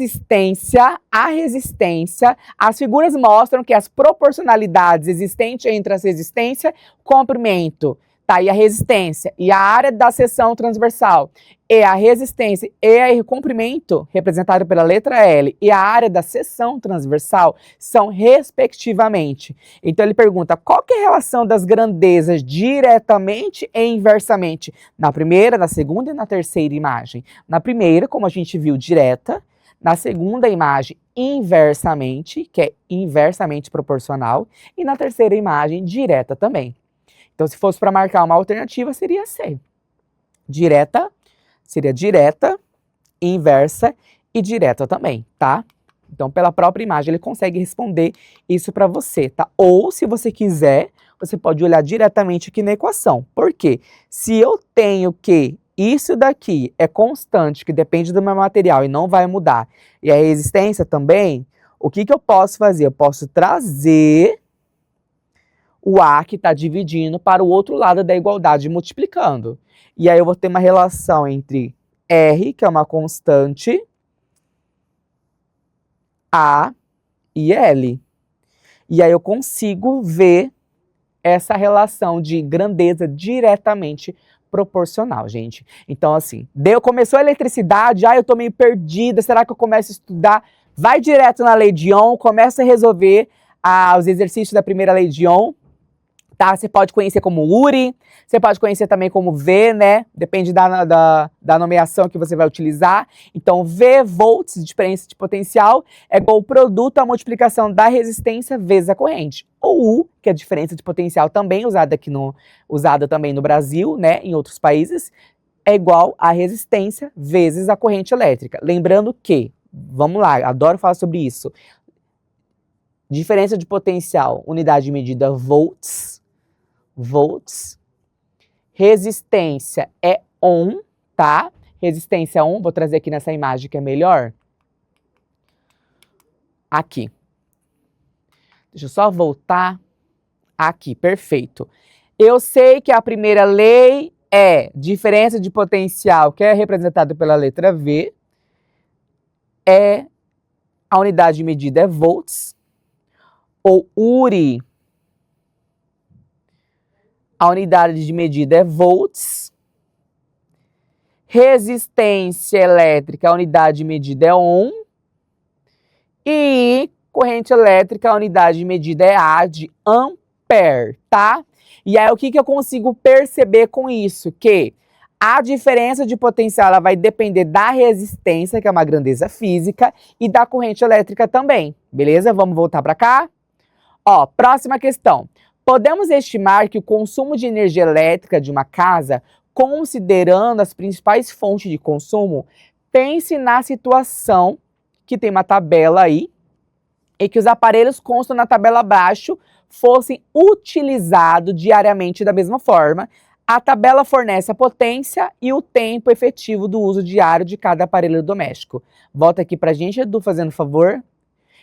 figuras mostram que as proporcionalidades existentes entre as resistência, comprimento, tá, e a resistência, e a área da seção transversal, e a resistência e o comprimento, representado pela letra L, e a área da seção transversal, são respectivamente. Então ele pergunta, qual que é a relação das grandezas diretamente e inversamente? Na primeira, na segunda e na terceira imagem. Na primeira, como a gente viu, direta. Na segunda imagem, inversamente, que é inversamente proporcional. E na terceira imagem, direta também. Então, se fosse para marcar uma alternativa, seria C. Direta, seria direta, inversa e direta também, tá? Então, pela própria imagem, ele consegue responder isso para você, tá? Ou, se você quiser, você pode olhar diretamente aqui na equação. Por quê? Se eu tenho que isso daqui é constante, que depende do meu material e não vai mudar, e a resistência também, o que eu posso fazer? Eu posso trazer o A que está dividindo para o outro lado da igualdade, multiplicando. E aí eu vou ter uma relação entre R, que é uma constante, A e L. E aí eu consigo ver essa relação de grandeza diretamente proporcional, gente. Então, assim, começou a eletricidade, eu tô meio perdida, será que eu começo a estudar? Vai direto na lei de Ohm, começa a resolver os exercícios da primeira lei de Ohm, tá? Você pode conhecer como URI, você pode conhecer também como V, né? Depende da nomeação que você vai utilizar. Então, V, volts, diferença de potencial, é igual ao produto à multiplicação da resistência vezes a corrente. Ou U, que é a diferença de potencial também usada também no Brasil, né? Em outros países, é igual a resistência vezes a corrente elétrica. Lembrando que, vamos lá, adoro falar sobre isso. Diferença de potencial, unidade de medida volts. Resistência é Ohm, tá? Resistência Ohm, vou trazer aqui nessa imagem que é melhor. Aqui. Deixa eu só voltar. Aqui, perfeito. Eu sei que a primeira lei é diferença de potencial, que é representada pela letra V. A unidade de medida é volts. Ou URI. A unidade de medida é volts. Resistência elétrica, a unidade de medida é Ohm. E corrente elétrica, a unidade de medida é A de ampere, tá? E aí, o que eu consigo perceber com isso? Que a diferença de potencial ela vai depender da resistência, que é uma grandeza física, e da corrente elétrica também, beleza? Vamos voltar para cá? Ó, próxima questão. Podemos estimar que o consumo de energia elétrica de uma casa, considerando as principais fontes de consumo, pense na situação que tem uma tabela aí, e que os aparelhos constam na tabela abaixo fossem utilizados diariamente da mesma forma. A tabela fornece a potência e o tempo efetivo do uso diário de cada aparelho doméstico. Volta aqui pra gente, Edu, fazendo favor.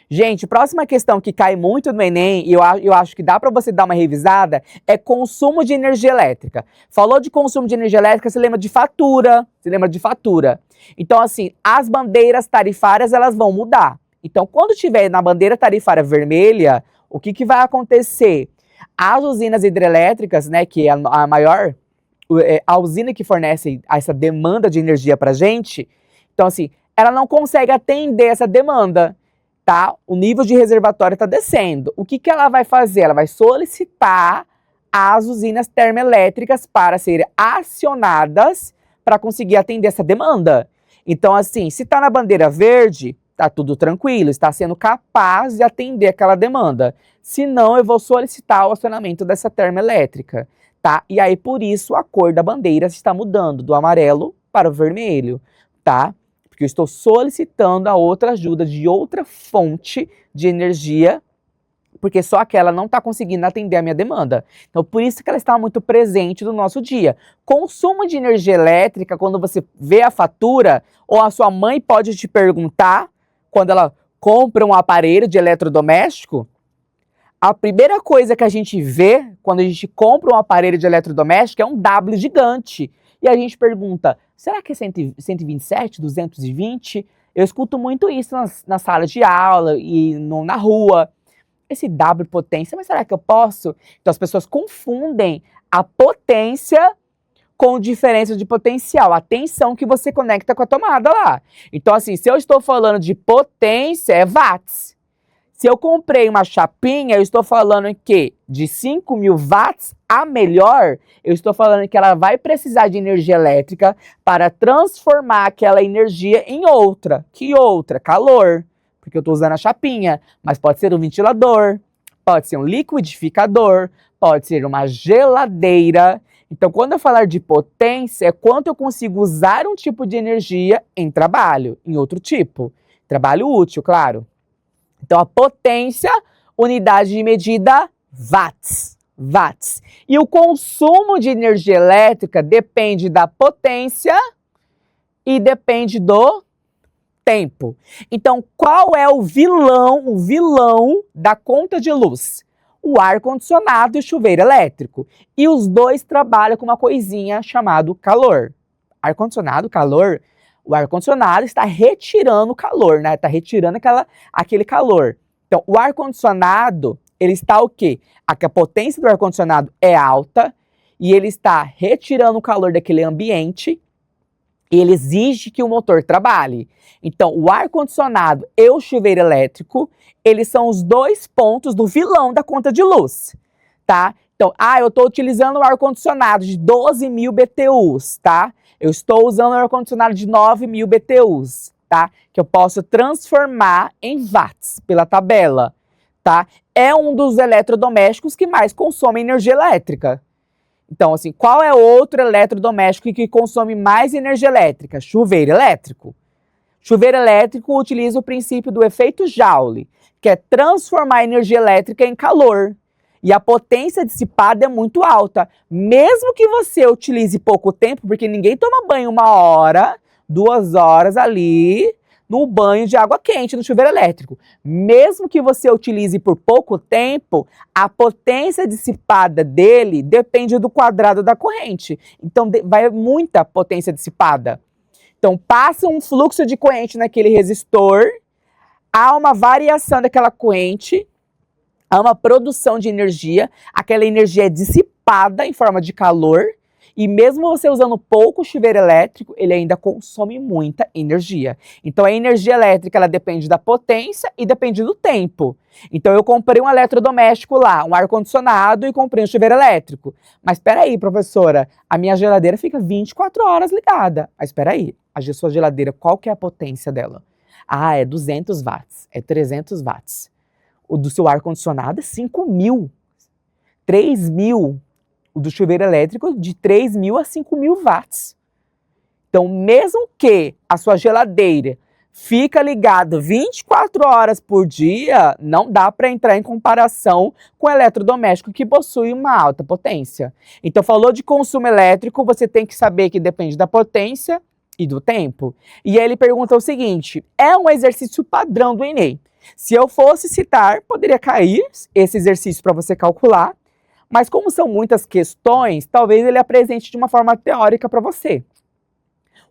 Gente, próxima questão que cai muito no Enem, e eu acho que dá para você dar uma revisada, é consumo de energia elétrica. Falou de consumo de energia elétrica, você lembra de fatura. Então, assim, as bandeiras tarifárias, elas vão mudar. Então, quando tiver na bandeira tarifária vermelha, o que vai acontecer? As usinas hidrelétricas, né, que é a usina que fornece essa demanda de energia pra gente, então, assim, ela não consegue atender essa demanda. Tá? O nível de reservatório está descendo. O que ela vai fazer? Ela vai solicitar as usinas termoelétricas para serem acionadas para conseguir atender essa demanda. Então, assim, se está na bandeira verde, tá tudo tranquilo, está sendo capaz de atender aquela demanda. Se não, eu vou solicitar o acionamento dessa termoelétrica, tá? E aí, por isso, a cor da bandeira está mudando do amarelo para o vermelho, tá? Porque eu estou solicitando a outra ajuda de outra fonte de energia, porque só aquela não está conseguindo atender a minha demanda. Então, por isso que ela está muito presente no nosso dia. Consumo de energia elétrica, quando você vê a fatura, ou a sua mãe pode te perguntar, quando ela compra um aparelho de eletrodoméstico, a primeira coisa que a gente vê quando a gente compra um aparelho de eletrodoméstico é um W gigante. E a gente pergunta, será que é 127, 220? Eu escuto muito isso na sala de aula e na rua. Esse W potência, mas será que eu posso? Então as pessoas confundem a potência com diferença de potencial, a tensão que você conecta com a tomada lá. Então assim, se eu estou falando de potência, é watts. Se eu comprei uma chapinha, eu estou falando que de 5.000 watts a melhor, eu estou falando que ela vai precisar de energia elétrica para transformar aquela energia em outra. Que outra? Calor. Porque eu estou usando a chapinha, mas pode ser um ventilador, pode ser um liquidificador, pode ser uma geladeira. Então, quando eu falar de potência, é quanto eu consigo usar um tipo de energia em trabalho, em outro tipo. Trabalho útil, claro. Então, a potência, unidade de medida, watts. Watts. E o consumo de energia elétrica depende da potência e depende do tempo. Então, qual é o vilão da conta de luz? O ar-condicionado e o chuveiro elétrico. E os dois trabalham com uma coisinha chamada calor. Ar-condicionado, calor. O ar-condicionado está retirando o calor, né? Está retirando aquele calor. Então, o ar-condicionado, ele está o quê? A potência do ar-condicionado é alta e ele está retirando o calor daquele ambiente. E ele exige que o motor trabalhe. Então, o ar-condicionado e o chuveiro elétrico, eles são os dois pontos do vilão da conta de luz, tá? Então, eu estou utilizando o ar-condicionado de 12.000 BTUs, tá? Eu estou usando o ar-condicionado de 9.000 BTUs, tá? Que eu posso transformar em watts pela tabela, tá? É um dos eletrodomésticos que mais consome energia elétrica. Então, assim, qual é outro eletrodoméstico que consome mais energia elétrica? Chuveiro elétrico. Chuveiro elétrico utiliza o princípio do efeito Joule, que é transformar a energia elétrica em calor. E a potência dissipada é muito alta. Mesmo que você utilize pouco tempo, porque ninguém toma banho 1 hora, 2 horas ali no banho de água quente no chuveiro elétrico. Mesmo que você utilize por pouco tempo, a potência dissipada dele depende do quadrado da corrente. Então, vai muita potência dissipada. Então, passa um fluxo de corrente naquele resistor, há uma variação daquela corrente, há uma produção de energia, aquela energia é dissipada em forma de calor, e mesmo você usando pouco chuveiro elétrico, ele ainda consome muita energia. Então, a energia elétrica, ela depende da potência e depende do tempo. Então, eu comprei um eletrodoméstico lá, um ar-condicionado e comprei um chuveiro elétrico. Mas espera aí, professora, a minha geladeira fica 24 horas ligada. Mas espera aí, a sua geladeira, qual que é a potência dela? É 200 watts, é 300 watts. O do seu ar-condicionado é 5.000, 3.000. O do chuveiro elétrico de 3.000 a 5.000 watts. Então, mesmo que a sua geladeira fica ligada 24 horas por dia, não dá para entrar em comparação com o eletrodoméstico que possui uma alta potência. Então, falou de consumo elétrico, você tem que saber que depende da potência e do tempo. E aí ele pergunta o seguinte, é um exercício padrão do Enem. Se eu fosse citar, poderia cair esse exercício para você calcular, mas como são muitas questões, talvez ele apresente de uma forma teórica para você.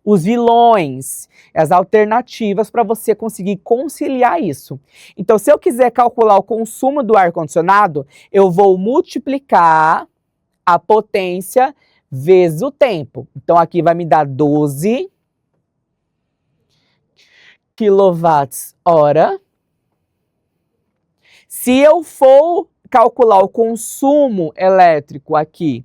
Os vilões, as alternativas para você conseguir conciliar isso. Então, se eu quiser calcular o consumo do ar-condicionado, eu vou multiplicar a potência vezes o tempo. Então, aqui vai me dar 12 kWh. Se eu for calcular o consumo elétrico aqui,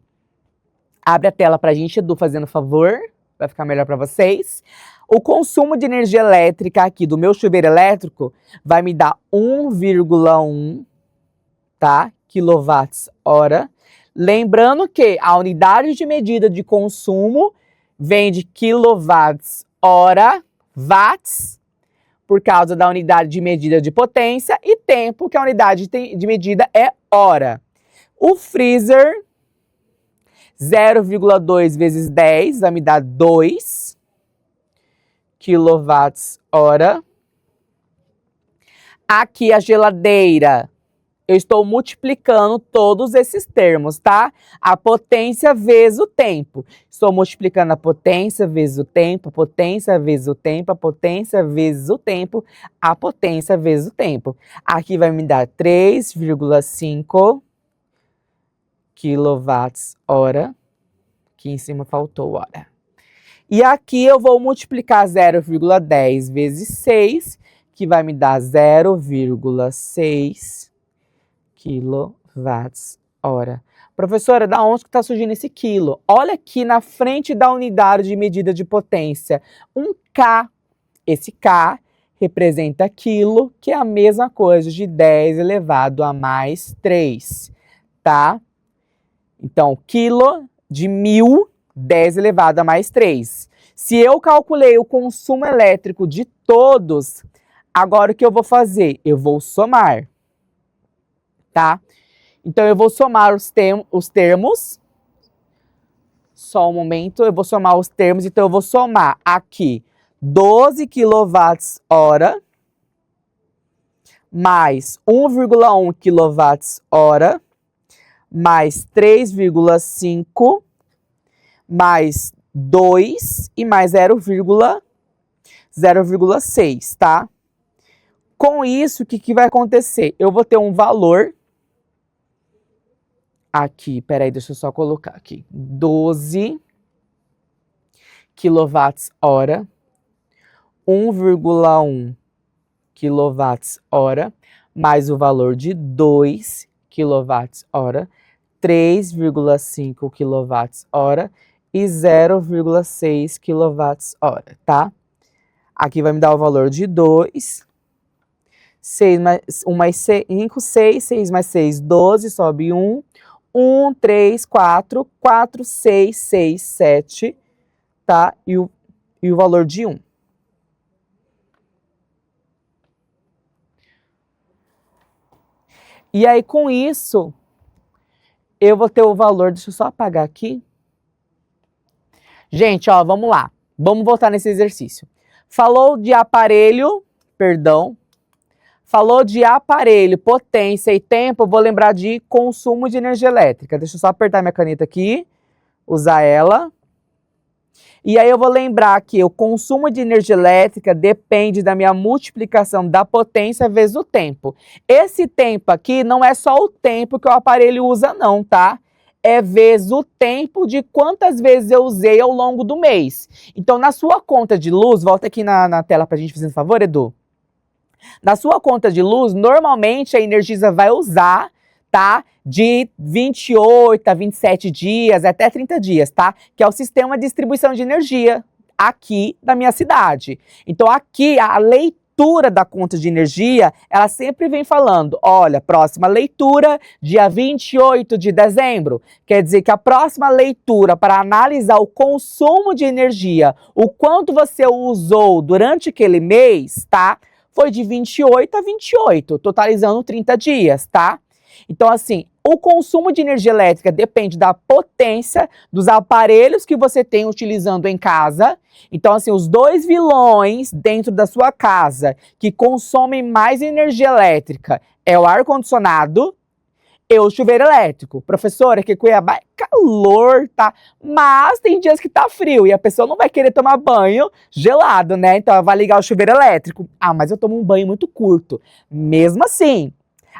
abre a tela para a gente, Edu, fazendo favor. vai ficar melhor para vocês. O consumo de energia elétrica aqui do meu chuveiro elétrico vai me dar 1,1, tá? Quilowatts-hora. Lembrando que a unidade de medida de consumo vem de quilowatts-hora, watts, por causa da unidade de medida de potência, e tempo, que a unidade de medida é hora. O freezer, 0,2 vezes 10, vai me dar 2 quilowatts-hora. Aqui a geladeira, eu estou multiplicando todos esses termos, tá? A potência vezes o tempo. Estou multiplicando a potência vezes o tempo, a potência vezes o tempo, a potência vezes o tempo, a potência vezes o tempo. Aqui vai me dar 3,5 quilowatts-hora. Aqui em cima faltou hora. E aqui eu vou multiplicar 0,10 vezes 6, que vai me dar 0,6 quilowatts-hora. Professora, da onde que está surgindo esse quilo? Olha aqui na frente da unidade de medida de potência, um K. Esse K representa quilo, que é a mesma coisa de 10 elevado a mais 3, tá? Então, quilo de 1000, 10 elevado a mais 3. Se eu calculei o consumo elétrico de todos, agora o que eu vou fazer? Eu vou somar, tá? Então, eu vou somar os termos. Só um momento, eu vou somar os termos. Então, eu vou somar aqui 12 quilowatts-hora mais 1,1 quilowatts-hora mais 3,5 mais 2 e mais 0,6, tá? Com isso, o que vai acontecer? Eu vou ter um valor aqui, peraí, deixa eu só colocar aqui. 12 quilowatts-hora, 1,1 quilowatts-hora, mais o valor de 2 quilowatts-hora, 3,5 quilowatts-hora e 0,6 quilowatts-hora, tá? Aqui vai me dar o valor de 2, 6 mais 1 mais 5, 6, 6 mais 6, 12, sobe 1, 1, 3, 4, 4, 6, 6, 7, tá? E o valor de 1. E aí, com isso, eu vou ter o valor, deixa eu só apagar aqui. Gente, ó, vamos lá. Vamos voltar nesse exercício. Falou de aparelho, falou de aparelho, potência e tempo, eu vou lembrar de consumo de energia elétrica. Deixa eu só apertar minha caneta aqui, usar ela. E aí eu vou lembrar que o consumo de energia elétrica depende da minha multiplicação da potência vezes o tempo. Esse tempo aqui não é só o tempo que o aparelho usa não, tá? É vezes o tempo de quantas vezes eu usei ao longo do mês. Então, na sua conta de luz, volta aqui na tela pra gente fazer um favor, Edu. Na sua conta de luz, normalmente a Energisa vai usar, tá? De 28 a 27 dias, até 30 dias, tá? Que é o sistema de distribuição de energia aqui da minha cidade. Então, aqui, a leitura da conta de energia, ela sempre vem falando, olha, próxima leitura, dia 28 de dezembro. Quer dizer que a próxima leitura para analisar o consumo de energia, o quanto você usou durante aquele mês, tá? Foi de 28 a 28, totalizando 30 dias, tá? Então, assim, o consumo de energia elétrica depende da potência dos aparelhos que você tem utilizando em casa. Então, assim, os dois vilões dentro da sua casa que consomem mais energia elétrica é o ar-condicionado e o chuveiro elétrico. Professora, aqui em Cuiabá é calor, tá? Mas tem dias que tá frio e a pessoa não vai querer tomar banho gelado, né? Então, ela vai ligar o chuveiro elétrico. Ah, mas eu tomo um banho muito curto. Mesmo assim,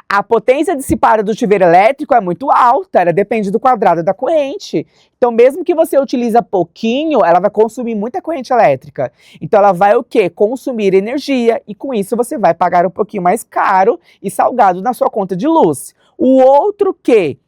a potência dissipada do chuveiro elétrico é muito alta, ela depende do quadrado da corrente. Então, mesmo que você utilize pouquinho, ela vai consumir muita corrente elétrica. Então, ela vai o quê? Consumir energia e com isso você vai pagar um pouquinho mais caro e salgado na sua conta de luz. O outro que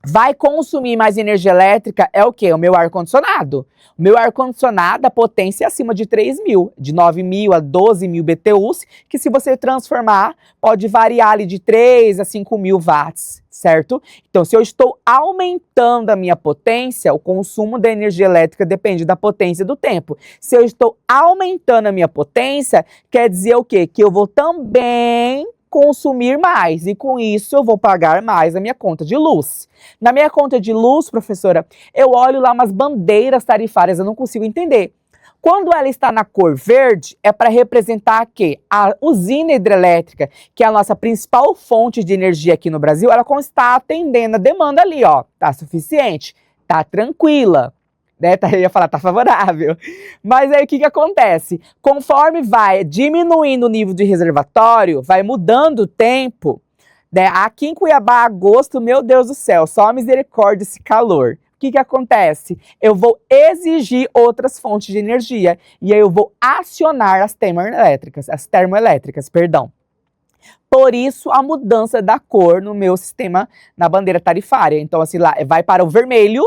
vai consumir mais energia elétrica é o quê? O meu ar-condicionado. O meu ar-condicionado, a potência é acima de 3.000, de 9.000 a 12.000 BTUs, que se você transformar, pode variar ali de 3 a 5.000 watts, certo? Então, se eu estou aumentando a minha potência, o consumo da energia elétrica depende da potência do tempo. Se eu estou aumentando a minha potência, quer dizer o quê? Que eu vou também consumir mais, e com isso eu vou pagar mais a minha conta de luz. Na minha conta de luz, professora, eu olho lá umas bandeiras tarifárias, eu não consigo entender. Quando ela está na cor verde, é para representar que a usina hidrelétrica, que é a nossa principal fonte de energia aqui no Brasil, ela está atendendo a demanda ali, ó, tá suficiente, tá tranquila. Né, eu ia falar, tá favorável. Mas aí o que acontece? Conforme vai diminuindo o nível de reservatório, vai mudando o tempo, né? Aqui em Cuiabá, agosto, meu Deus do céu, só misericórdia esse calor. O que acontece? Eu vou exigir outras fontes de energia e aí eu vou acionar as termoelétricas, perdão. Por isso, a mudança da cor no meu sistema, na bandeira tarifária. Então, assim, lá vai para o vermelho,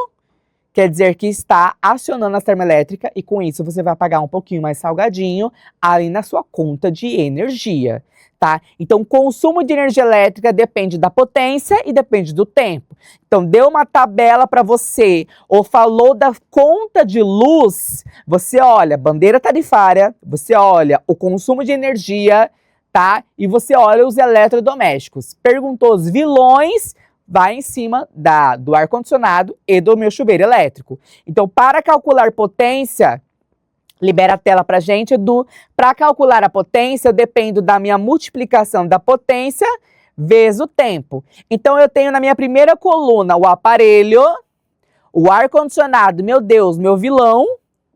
quer dizer que está acionando a termoelétrica e com isso você vai pagar um pouquinho mais salgadinho ali na sua conta de energia, tá? Então, o consumo de energia elétrica depende da potência e depende do tempo. Então, deu uma tabela para você ou falou da conta de luz, você olha bandeira tarifária, você olha o consumo de energia, tá? E você olha os eletrodomésticos. Perguntou os vilões, vai em cima do ar-condicionado e do meu chuveiro elétrico. Então, para calcular potência, libera a tela pra gente, Edu. Para calcular a potência, eu dependo da minha multiplicação da potência vezes o tempo. Então, eu tenho na minha primeira coluna o aparelho, o ar-condicionado, meu Deus, meu vilão,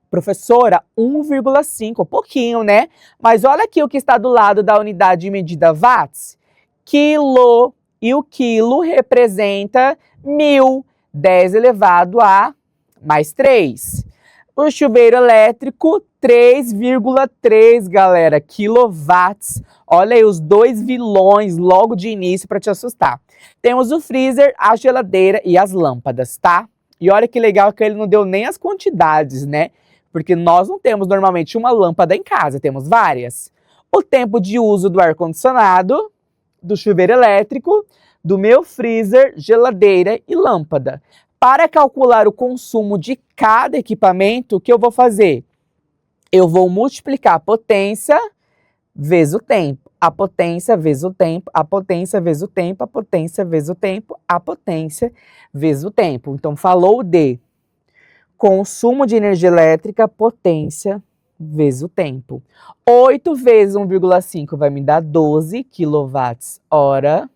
professora, 1,5, pouquinho, né? Mas olha aqui o que está do lado da unidade de medida watts, quilo. E o quilo representa 1.000, 10 elevado a mais 3. O chuveiro elétrico, 3,3, galera, quilowatts. Olha aí os dois vilões logo de início para te assustar. Temos o freezer, a geladeira e as lâmpadas, tá? E olha que legal que ele não deu nem as quantidades, né? Porque nós não temos normalmente uma lâmpada em casa, temos várias. O tempo de uso do ar-condicionado, do chuveiro elétrico, do meu freezer, geladeira e lâmpada. Para calcular o consumo de cada equipamento, o que eu vou fazer? Eu vou multiplicar a potência vezes o tempo. A potência vezes o tempo, a potência vezes o tempo, a potência vezes o tempo, a potência vezes o tempo. Então, falou de consumo de energia elétrica, potência vezes o tempo. 8 vezes 1,5 vai me dar 12 kWh.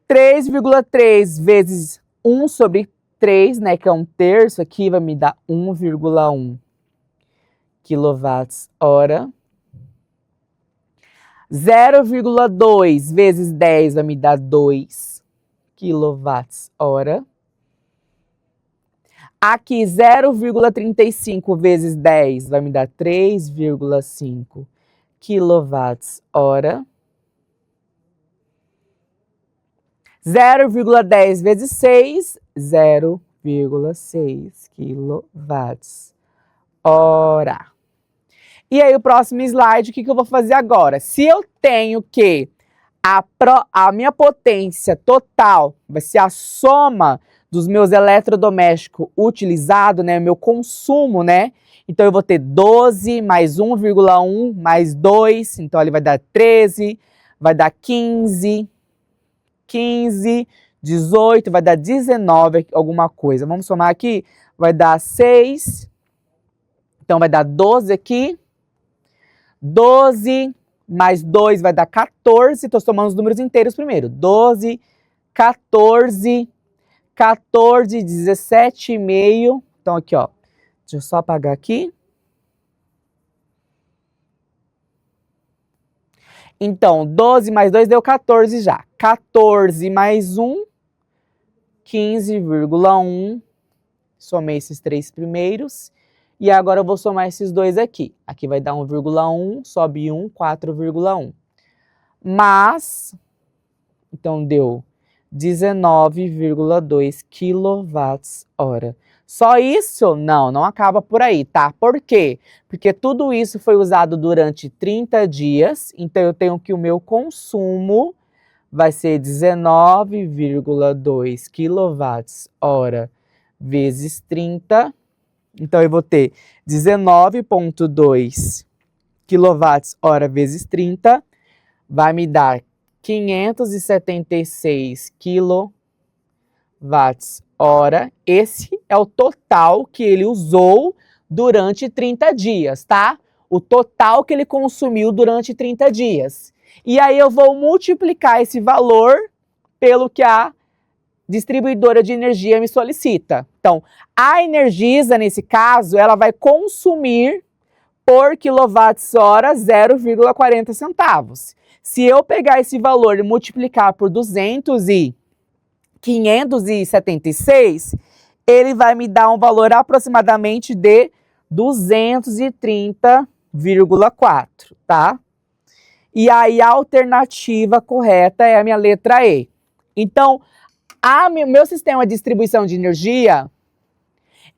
3,3 vezes 1 sobre 3, né, que é 1/3 aqui, vai me dar 1,1 kWh. 0,2 vezes 10 vai me dar 2 kWh. Aqui, 0,35 vezes 10 vai me dar 3,5 kWh. 0,10 vezes 6, 0,6 kWh. E aí, o próximo slide, o que eu vou fazer agora? Se eu tenho que a minha potência total vai ser a soma dos meus eletrodomésticos utilizados, né, meu consumo, né? Então, eu vou ter 12 mais 1,1 mais 2, então ele vai dar 13, vai dar 15, 18, vai dar 19, alguma coisa. Vamos somar aqui, vai dar 6, então vai dar 12 aqui, 12 mais 2 vai dar 14, estou somando os números inteiros primeiro, 12, 14, 17,5, então aqui, ó, deixa eu só apagar aqui. Então, 12 mais 2 deu 14 já. 14 mais 1, 15,1. Somei esses três primeiros. E agora eu vou somar esses dois aqui. Aqui vai dar 1,1, sobe 1, 4,1. Mas, então deu 19,2 kWh. Só isso? Não, não acaba por aí, tá? Por quê? Porque tudo isso foi usado durante 30 dias, então eu tenho que o meu consumo vai ser 19,2 kWh vezes 30. Então, eu vou ter 19,2 kWh vezes 30, vai me dar 576 kWh. Esse é o total que ele usou durante 30 dias, tá? O total que ele consumiu durante 30 dias. E aí eu vou multiplicar esse valor pelo que a distribuidora de energia me solicita. Então, a Energisa, nesse caso, ela vai consumir por quilowatt-hora 0,40 centavos. Se eu pegar esse valor e multiplicar por 576, ele vai me dar um valor aproximadamente de 230,4, tá? E aí a alternativa correta é a minha letra E. Então, meu sistema de distribuição de energia,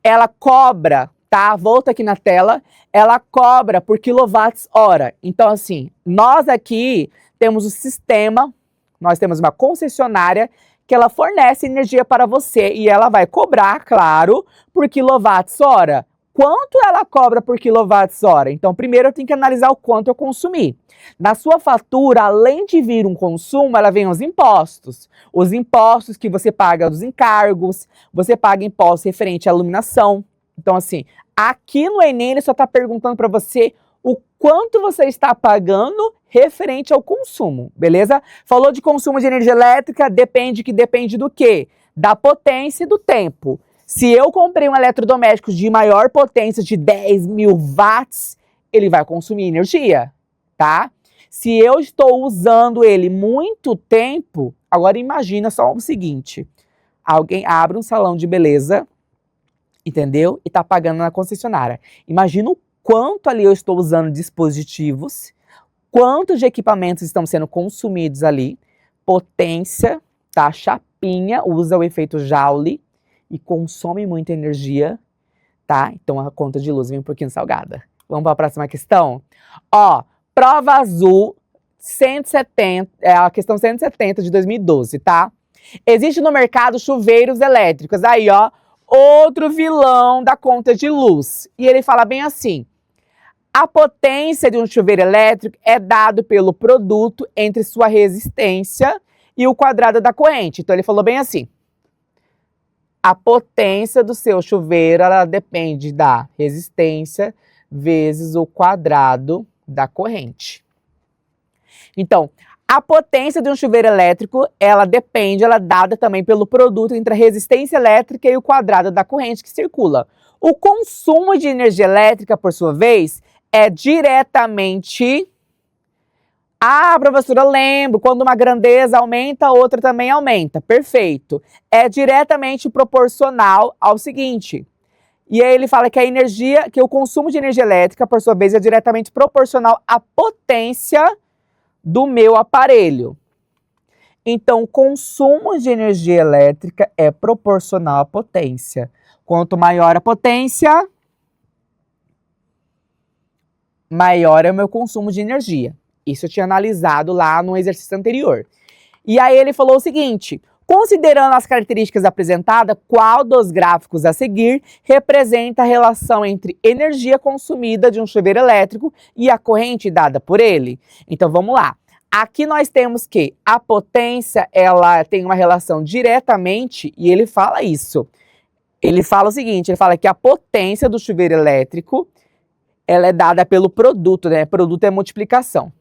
ela cobra, tá? Volta aqui na tela, ela cobra por quilowatts-hora. Então, assim, nós aqui temos o sistema, nós temos uma concessionária que ela fornece energia para você e ela vai cobrar, claro, por quilowatts-hora. Quanto ela cobra por quilowatts-hora? Então, primeiro eu tenho que analisar o quanto eu consumi. Na sua fatura, além de vir um consumo, ela vem os impostos. Os impostos que você paga dos encargos, você paga impostos referente à iluminação. Então, assim, aqui no Enem, ele só está perguntando para você o quanto você está pagando referente ao consumo, beleza? Falou de consumo de energia elétrica, depende do quê? Da potência e do tempo. Se eu comprei um eletrodoméstico de maior potência, de 10.000 watts, ele vai consumir energia, tá? Se eu estou usando ele muito tempo, agora imagina só o seguinte, alguém abre um salão de beleza, entendeu? E tá pagando na concessionária. Imagina o quanto ali eu estou usando dispositivos, quantos de equipamentos estão sendo consumidos ali, potência, tá? Chapinha usa o efeito Joule e consome muita energia, tá? Então a conta de luz vem um pouquinho salgada. Vamos para a próxima questão? Ó, prova azul 170, é a questão 170 de 2012, tá? Existe no mercado chuveiros elétricos. Aí, ó, outro vilão da conta de luz. E ele fala bem assim: a potência de um chuveiro elétrico é dado pelo produto entre sua resistência e o quadrado da corrente. Então ele falou bem assim: a potência do seu chuveiro, ela depende da resistência vezes o quadrado da corrente. Então, a potência de um chuveiro elétrico, ela é dada também pelo produto entre a resistência elétrica e o quadrado da corrente que circula. O consumo de energia elétrica, por sua vez, é diretamente... Ah, professora, eu lembro, quando uma grandeza aumenta, a outra também aumenta. Perfeito. É diretamente proporcional ao seguinte. E aí ele fala que que o consumo de energia elétrica, por sua vez, é diretamente proporcional à potência do meu aparelho. Então, o consumo de energia elétrica é proporcional à potência. Quanto maior a potência, maior é o meu consumo de energia. Isso eu tinha analisado lá no exercício anterior. E aí ele falou o seguinte: considerando as características apresentadas, qual dos gráficos a seguir representa a relação entre energia consumida de um chuveiro elétrico e a corrente dada por ele? Então vamos lá. Aqui nós temos que a potência, ela tem uma relação diretamente, e ele fala isso. Ele fala o seguinte, ele fala que a potência do chuveiro elétrico, ela é dada pelo produto, né? Produto é multiplicação.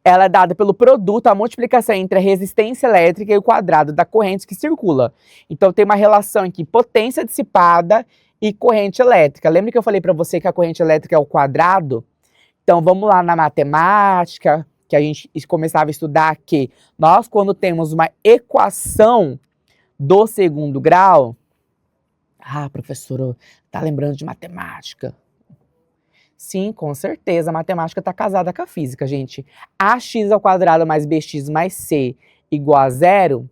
Ela é dada pelo produto, a multiplicação entre a resistência elétrica e o quadrado da corrente que circula. Então, tem uma relação aqui, potência dissipada e corrente elétrica. Lembra que eu falei para você que a corrente elétrica é o quadrado? Então, vamos lá na matemática, que a gente começava a estudar que nós, quando temos uma equação do segundo grau... Ah, professor, tá lembrando de matemática? Sim, com certeza, a matemática está casada com a física, gente. Ax ao quadrado mais bx mais c igual a zero,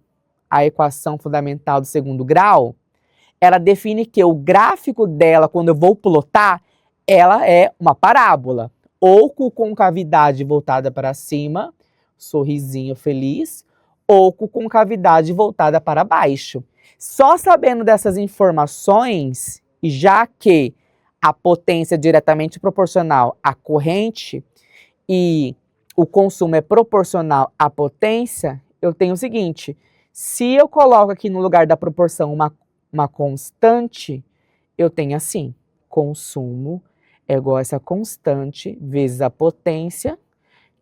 a equação fundamental do segundo grau, ela define que o gráfico dela, quando eu vou plotar, ela é uma parábola, ou com concavidade voltada para cima, sorrisinho feliz, ou com concavidade voltada para baixo. Só sabendo dessas informações, já que a potência é diretamente proporcional à corrente e o consumo é proporcional à potência, eu tenho o seguinte: se eu coloco aqui no lugar da proporção uma constante, eu tenho assim, consumo é igual a essa constante vezes a potência,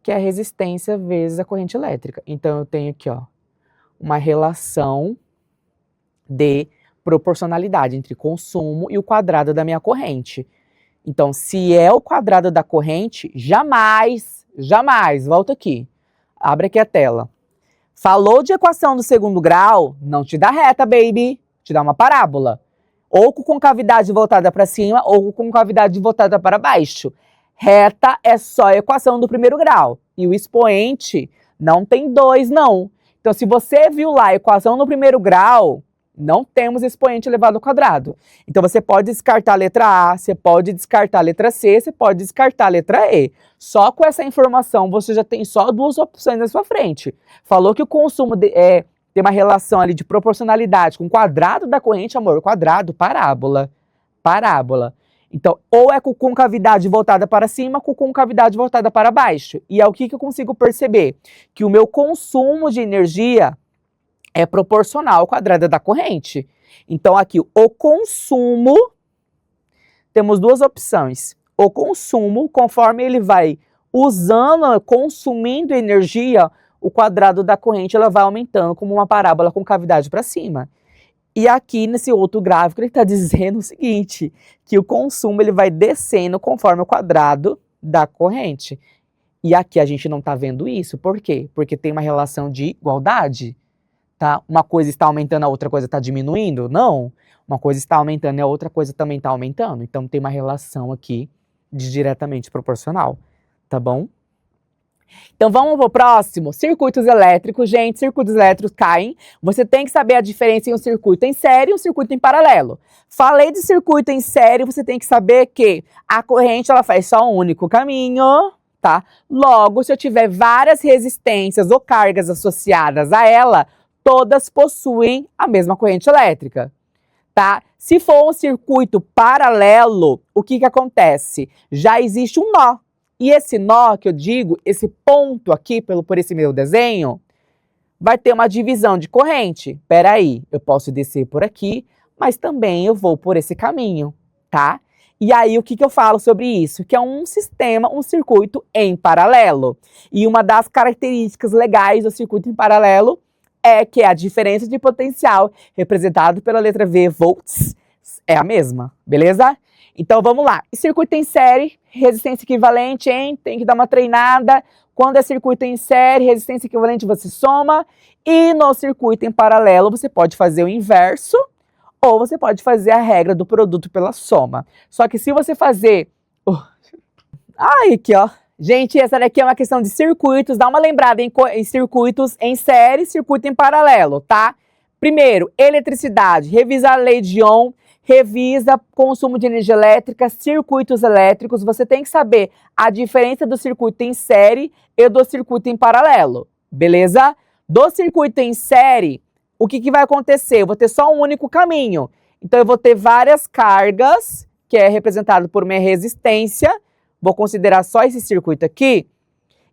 que é a resistência vezes a corrente elétrica. Então, eu tenho aqui, ó, uma relação de proporcionalidade entre consumo e o quadrado da minha corrente. Então, se é o quadrado da corrente, jamais, volta aqui, abre aqui a tela. Falou de equação do segundo grau, não te dá reta, baby, te dá uma parábola. Ou com concavidade voltada para cima, ou com concavidade voltada para baixo. Reta é só a equação do primeiro grau. E o expoente não tem 2, não. Então, se você viu lá a equação do primeiro grau, não temos expoente elevado ao quadrado. Então, você pode descartar a letra A, você pode descartar a letra C, você pode descartar a letra E. Só com essa informação, você já tem só 2 opções na sua frente. Falou que o consumo tem uma relação ali de proporcionalidade com o quadrado da corrente, amor, quadrado, parábola. Parábola. Então, ou é com concavidade voltada para cima, com concavidade voltada para baixo. E é o que eu consigo perceber? Que o meu consumo de energia é proporcional ao quadrado da corrente. Então, aqui, o consumo, temos 2 opções. O consumo, conforme ele vai usando, consumindo energia, o quadrado da corrente ela vai aumentando como uma parábola com cavidade para cima. E aqui, nesse outro gráfico, ele está dizendo o seguinte, que o consumo ele vai descendo conforme o quadrado da corrente. E aqui a gente não está vendo isso. Por quê? Porque tem uma relação de igualdade. Tá? Uma coisa está aumentando, a outra coisa está diminuindo? Não. Uma coisa está aumentando e a outra coisa também está aumentando. Então, tem uma relação aqui de diretamente proporcional. Tá bom? Então, vamos para o próximo. Circuitos elétricos. Gente, circuitos elétricos caem. Você tem que saber a diferença em um circuito em série e um circuito em paralelo. Falei de circuito em série, você tem que saber que a corrente ela faz só um único caminho, tá? Logo, se eu tiver várias resistências ou cargas associadas a ela, todas possuem a mesma corrente elétrica, tá? Se for um circuito paralelo, o que acontece? Já existe um nó. E esse nó que eu digo, esse ponto aqui, por esse meu desenho, vai ter uma divisão de corrente. Peraí, eu posso descer por aqui, mas também eu vou por esse caminho, tá? E aí, o que eu falo sobre isso? Que é um sistema, um circuito em paralelo. E uma das características legais do circuito em paralelo é que a diferença de potencial representado pela letra V, volts, é a mesma, beleza? Então, vamos lá. Circuito em série, resistência equivalente, hein? Tem que dar uma treinada. Quando é circuito em série, resistência equivalente, você soma. E no circuito em paralelo, você pode fazer o inverso ou você pode fazer a regra do produto pela soma. Só que se você fazer... Ai, aqui, ó. Gente, essa daqui é uma questão de circuitos. Dá uma lembrada em circuitos em série e circuito em paralelo, tá? Primeiro, eletricidade. Revisa a lei de Ohm. Revisa consumo de energia elétrica, circuitos elétricos. Você tem que saber a diferença do circuito em série e do circuito em paralelo, beleza? Do circuito em série, o que vai acontecer? Eu vou ter só um único caminho. Então, eu vou ter várias cargas, que é representado por minha resistência. Vou considerar só esse circuito aqui.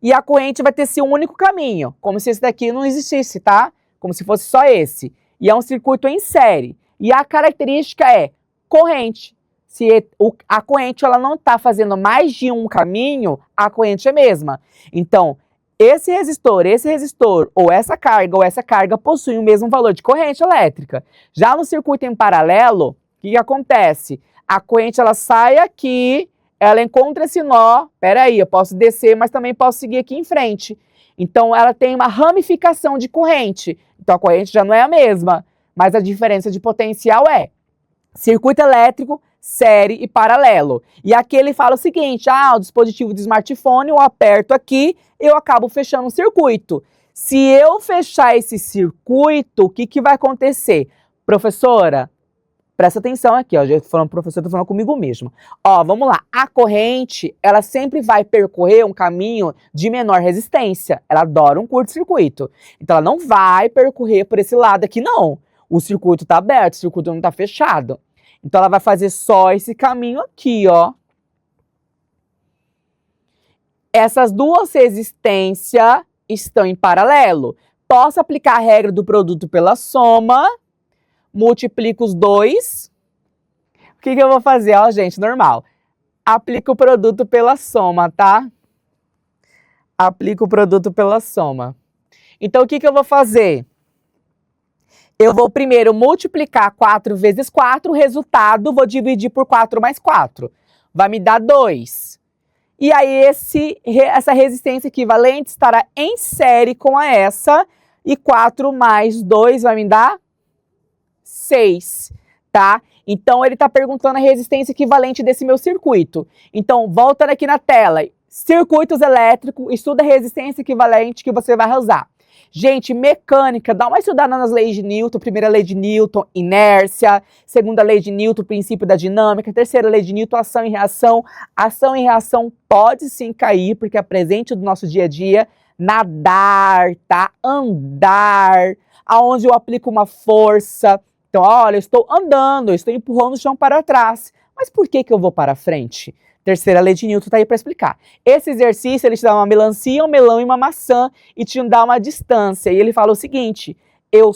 E a corrente vai ter esse único caminho, como se esse daqui não existisse, tá? Como se fosse só esse. E é um circuito em série. E a característica é corrente. Se a corrente ela não está fazendo mais de um caminho, a corrente é a mesma. Então, esse resistor, ou essa carga possuem o mesmo valor de corrente elétrica. Já no circuito em paralelo, o que acontece? A corrente ela sai aqui, ela encontra esse nó, peraí, eu posso descer, mas também posso seguir aqui em frente. Então, ela tem uma ramificação de corrente. Então, a corrente já não é a mesma. Mas a diferença de potencial é circuito elétrico, série e paralelo. E aqui ele fala o seguinte, o dispositivo de smartphone, eu aperto aqui, eu acabo fechando o circuito. Se eu fechar esse circuito, o que vai acontecer? Professora, presta atenção aqui, ó, já tô falando professor, tô falando comigo mesmo. Ó, vamos lá, a corrente, ela sempre vai percorrer um caminho de menor resistência. Ela adora um curto-circuito. Então, ela não vai percorrer por esse lado aqui, não. O circuito tá aberto, o circuito não tá fechado. Então, ela vai fazer só esse caminho aqui, ó. Essas duas resistências estão em paralelo. Posso aplicar a regra do produto pela soma. Multiplico os dois. O que eu vou fazer? Ó, gente, normal. Aplico o produto pela soma, tá? Aplico o produto pela soma. Então, o que eu vou fazer? Eu vou primeiro multiplicar 4 vezes 4, o resultado vou dividir por 4 mais 4. Vai me dar 2. E aí, essa resistência equivalente estará em série com essa. E 4 mais 2 vai me dar 6, tá? Então, ele está perguntando a resistência equivalente desse meu circuito. Então, voltando aqui na tela. Circuitos elétricos, estuda a resistência equivalente que você vai usar. Gente, mecânica, dá uma estudada nas leis de Newton. Primeira lei de Newton, inércia. Segunda lei de Newton, princípio da dinâmica. Terceira lei de Newton, ação e reação. Ação e reação pode sim cair, porque é presente do nosso dia a dia. Nadar, tá? Andar, aonde eu aplico uma força. Então, olha, eu estou andando, eu estou empurrando o chão para trás. Mas por que eu vou para frente? Terceira lei de Newton está aí para explicar. Esse exercício, ele te dá uma melancia, um melão e uma maçã e te dá uma distância. E ele fala o seguinte, eu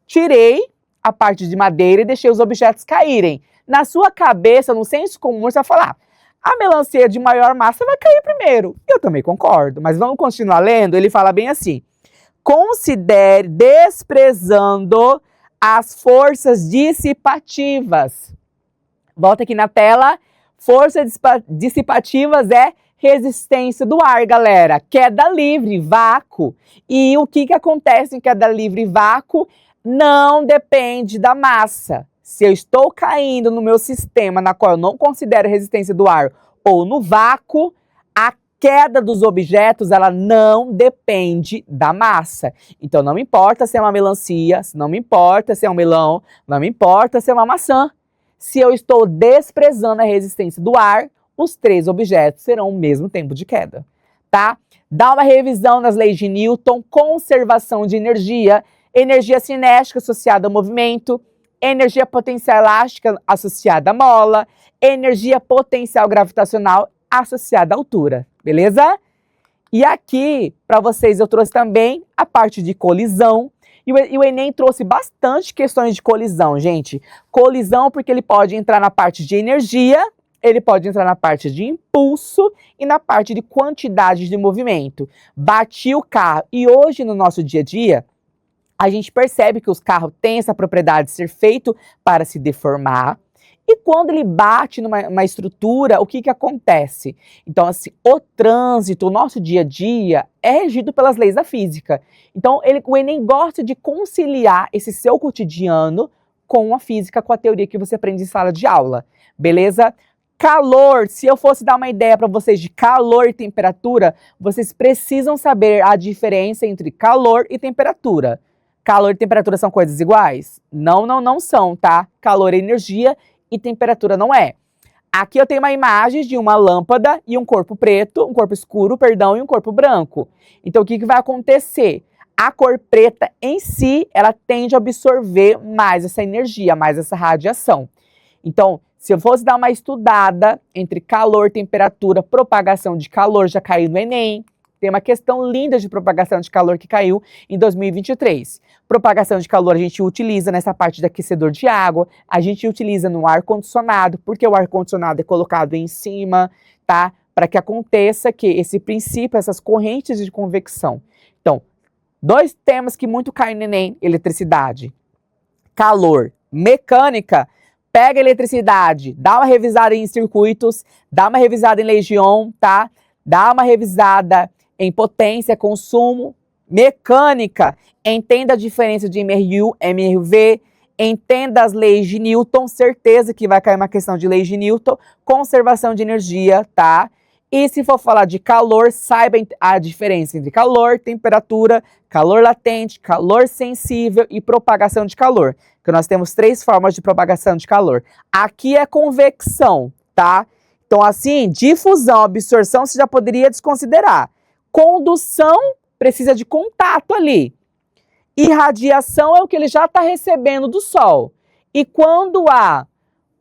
tirei a parte de madeira e deixei os objetos caírem. Na sua cabeça, no senso comum, você vai falar, a melancia de maior massa vai cair primeiro. Eu também concordo, mas vamos continuar lendo? Ele fala bem assim, considere desprezando as forças dissipativas. Volta aqui na tela. Forças dissipativas é resistência do ar, galera. Queda livre, vácuo. E o que acontece em queda livre e vácuo? Não depende da massa. Se eu estou caindo no meu sistema, na qual eu não considero resistência do ar, ou no vácuo, a queda dos objetos, ela não depende da massa. Então, não me importa se é uma melancia, não me importa se é um melão, não me importa se é uma maçã. Se eu estou desprezando a resistência do ar, os 3 objetos serão o mesmo tempo de queda, tá? Dá uma revisão nas leis de Newton, conservação de energia, energia cinética associada ao movimento, energia potencial elástica associada à mola, energia potencial gravitacional associada à altura, beleza? E aqui, para vocês, eu trouxe também a parte de colisão. E o Enem trouxe bastante questões de colisão, gente. Colisão porque ele pode entrar na parte de energia, ele pode entrar na parte de impulso e na parte de quantidade de movimento. Bati o carro. E hoje, no nosso dia a dia, a gente percebe que os carros têm essa propriedade de ser feito para se deformar. E quando ele bate numa estrutura, o que acontece? Então, assim, o trânsito, o nosso dia a dia, é regido pelas leis da física. Então, o Enem gosta de conciliar esse seu cotidiano com a física, com a teoria que você aprende em sala de aula, beleza? Calor, se eu fosse dar uma ideia para vocês de calor e temperatura, vocês precisam saber a diferença entre calor e temperatura. Calor e temperatura são coisas iguais? Não são, tá? Calor é energia e temperatura não é. Aqui eu tenho uma imagem de uma lâmpada e um corpo preto, um corpo escuro, perdão, e um corpo branco. Então, o que vai acontecer? A cor preta em si, ela tende a absorver mais essa energia, mais essa radiação. Então, se eu fosse dar uma estudada entre calor, temperatura, propagação de calor, já caiu no Enem. Tem uma questão linda de propagação de calor que caiu em 2023. Propagação de calor a gente utiliza nessa parte de aquecedor de água, a gente utiliza no ar-condicionado, porque o ar-condicionado é colocado em cima, tá? Para que aconteça que esse princípio, essas correntes de convecção. Então, 2 temas que muito caem no Enem, eletricidade, calor, mecânica. Pega a eletricidade, dá uma revisada em circuitos, dá uma revisada em leis de Ohm, tá? Dá uma revisada em potência, consumo, mecânica, entenda a diferença de MRU, MRV, entenda as leis de Newton, certeza que vai cair uma questão de leis de Newton, conservação de energia, tá? E se for falar de calor, saiba a diferença entre calor, temperatura, calor latente, calor sensível e propagação de calor. Que nós temos 3 formas de propagação de calor. Aqui é convecção, tá? Então, assim, difusão, absorção, você já poderia desconsiderar. Condução, precisa de contato ali. Irradiação é o que ele já está recebendo do Sol. E quando há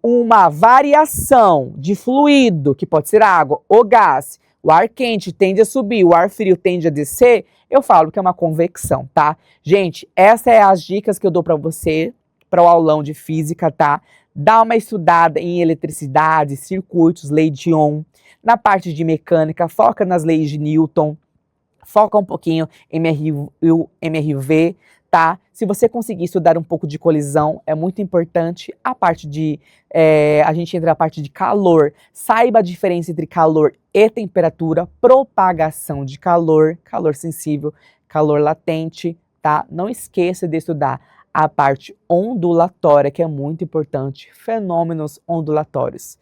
uma variação de fluido, que pode ser água ou gás, o ar quente tende a subir, o ar frio tende a descer, eu falo que é uma convecção, tá? Gente, essas são as dicas que eu dou para você, para o aulão de física, tá? Dá uma estudada em eletricidade, circuitos, lei de Ohm. Na parte de mecânica, foca nas leis de Newton, foca um pouquinho em MRV, tá? Se você conseguir estudar um pouco de colisão, é muito importante. A parte de, a gente entra na parte de calor. Saiba a diferença entre calor e temperatura, propagação de calor, calor sensível, calor latente, tá? Não esqueça de estudar a parte ondulatória, que é muito importante, fenômenos ondulatórios.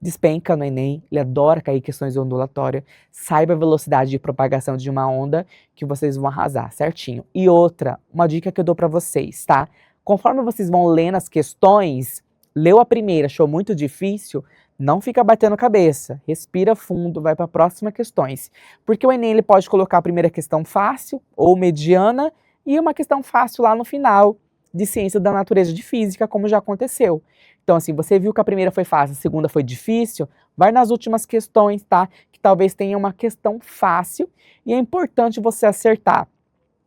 Despenca no Enem, ele adora cair questões ondulatórias. Saiba a velocidade de propagação de uma onda que vocês vão arrasar, certinho. E outra, uma dica que eu dou para vocês, tá? Conforme vocês vão lendo as questões, leu a primeira, achou muito difícil, não fica batendo cabeça. Respira fundo, vai para as próximas questões. Porque o Enem ele pode colocar a primeira questão fácil ou mediana e uma questão fácil lá no final, de ciência da natureza de física, como já aconteceu. Então, assim, você viu que a primeira foi fácil, a segunda foi difícil, vai nas últimas questões, tá? Que talvez tenha uma questão fácil e é importante você acertar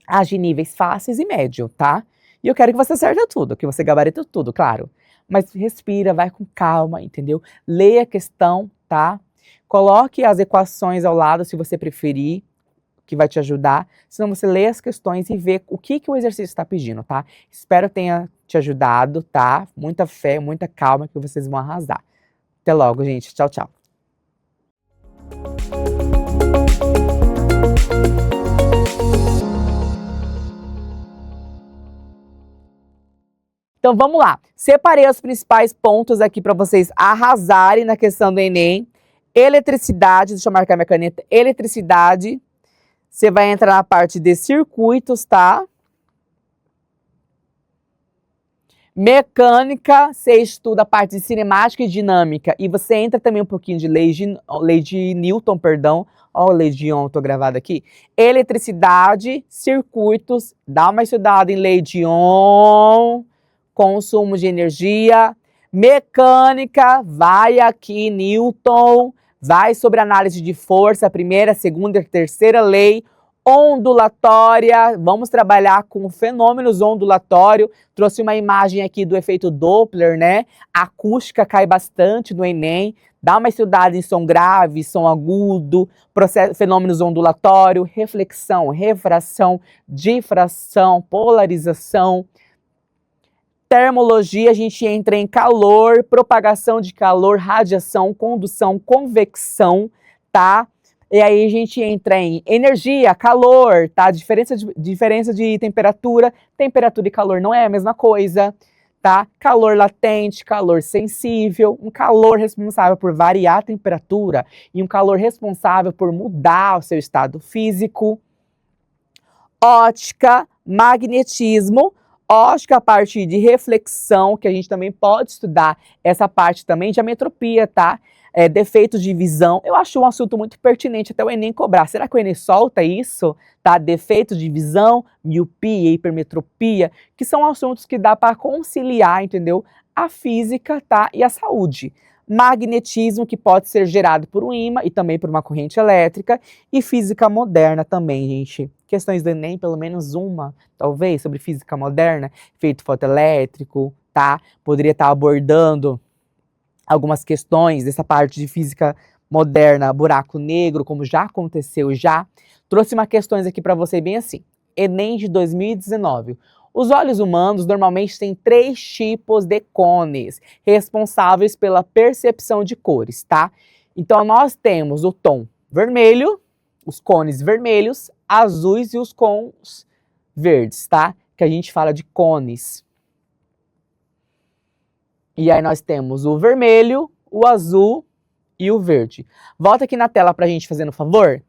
as de níveis fáceis e médio, tá? E eu quero que você acerte tudo, que você gabarite tudo, claro. Mas respira, vai com calma, entendeu? Leia a questão, tá? Coloque as equações ao lado, se você preferir, que vai te ajudar, senão você lê as questões e vê o que o exercício está pedindo, tá? Espero tenha te ajudado, tá? Muita fé, muita calma que vocês vão arrasar. Até logo, gente. Tchau, tchau. Então vamos lá. Separei os principais pontos aqui para vocês arrasarem na questão do Enem. Eletricidade, deixa eu marcar minha caneta. Eletricidade. Você vai entrar na parte de circuitos, tá? Mecânica, você estuda a parte de cinemática e dinâmica. E você entra também um pouquinho de lei de Newton, perdão. Olha a lei de Ohm, tô gravada aqui. Eletricidade, circuitos, dá uma estudada em lei de Ohm, consumo de energia. Mecânica, vai aqui, Newton. Vai sobre análise de força, a primeira, a segunda e a terceira lei. Ondulatória, vamos trabalhar com fenômenos ondulatórios. Trouxe uma imagem aqui do efeito Doppler, né? A acústica cai bastante no Enem. Dá uma estudada em som grave, som agudo, fenômenos ondulatórios, reflexão, refração, difração, polarização. Termologia, a gente entra em calor, propagação de calor, radiação, condução, convecção, tá? E aí a gente entra em energia, calor, tá? Diferença de temperatura. Temperatura e calor não é a mesma coisa, tá? Calor latente, calor sensível, um calor responsável por variar a temperatura e um calor responsável por mudar o seu estado físico. Ótica, magnetismo. Ótica, a parte de reflexão, que a gente também pode estudar essa parte também de ametropia, tá? Defeitos de visão. Eu acho um assunto muito pertinente até o Enem cobrar. Será que o Enem solta isso? Tá? Defeitos de visão, miopia, hipermetropia, que são assuntos que dá para conciliar, entendeu? A física, tá? E a saúde. Magnetismo, que pode ser gerado por um ímã e também por uma corrente elétrica. E física moderna também, gente. Questões do Enem, pelo menos uma, talvez, sobre física moderna, efeito fotoelétrico, tá? Poderia estar abordando algumas questões dessa parte de física moderna, buraco negro, como já aconteceu já. Trouxe umas questões aqui para você bem assim. Enem de 2019. Os olhos humanos normalmente têm 3 tipos de cones, responsáveis pela percepção de cores, tá? Então, nós temos o tom vermelho, os cones vermelhos, azuis e os cones verdes, tá? Que a gente fala de cones. E aí nós temos o vermelho, o azul e o verde. Volta aqui na tela pra gente fazendo um favor.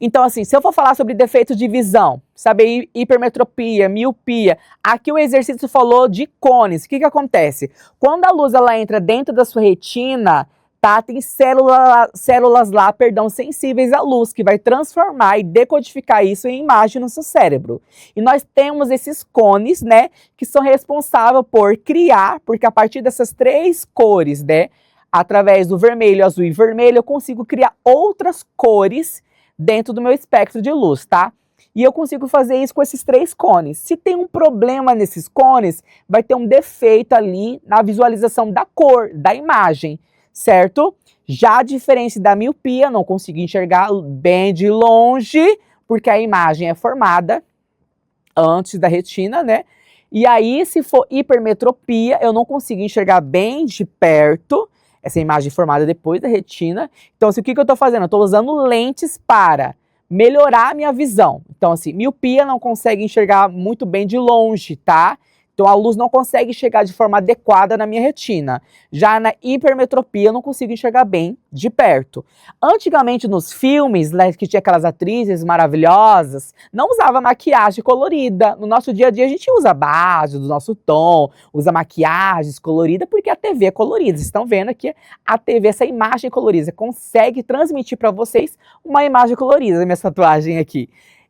Então, assim, se eu for falar sobre defeito de visão, saber hipermetropia, miopia, aqui o exercício falou de cones. O que acontece? Quando a luz ela entra dentro da sua retina, tá? Tem células lá, sensíveis à luz, que vai transformar e decodificar isso em imagem no seu cérebro. E nós temos esses cones, né, que são responsáveis por criar, porque a partir dessas 3 cores, né, através do vermelho, azul e vermelho, eu consigo criar outras cores dentro do meu espectro de luz, tá? E eu consigo fazer isso com esses 3 cones. Se tem um problema nesses cones, vai ter um defeito ali na visualização da cor, da imagem, certo? Já a diferença da miopia, não consigo enxergar bem de longe, porque a imagem é formada antes da retina, né? E aí, se for hipermetropia, eu não consigo enxergar bem de perto, essa imagem formada depois da retina. Então, assim, o que eu estou fazendo? Eu estou usando lentes para melhorar a minha visão. Então, assim, miopia não consegue enxergar muito bem de longe, tá? Então, a luz não consegue chegar de forma adequada na minha retina. Já na hipermetropia, eu não consigo enxergar bem de perto. Antigamente, nos filmes, né, que tinha aquelas atrizes maravilhosas, não usava maquiagem colorida. No nosso dia a dia, a gente usa base do nosso tom, usa maquiagens coloridas, porque a TV é colorida. Vocês estão vendo aqui a TV, essa imagem colorida, consegue transmitir para vocês uma imagem colorida, minha tatuagem aqui.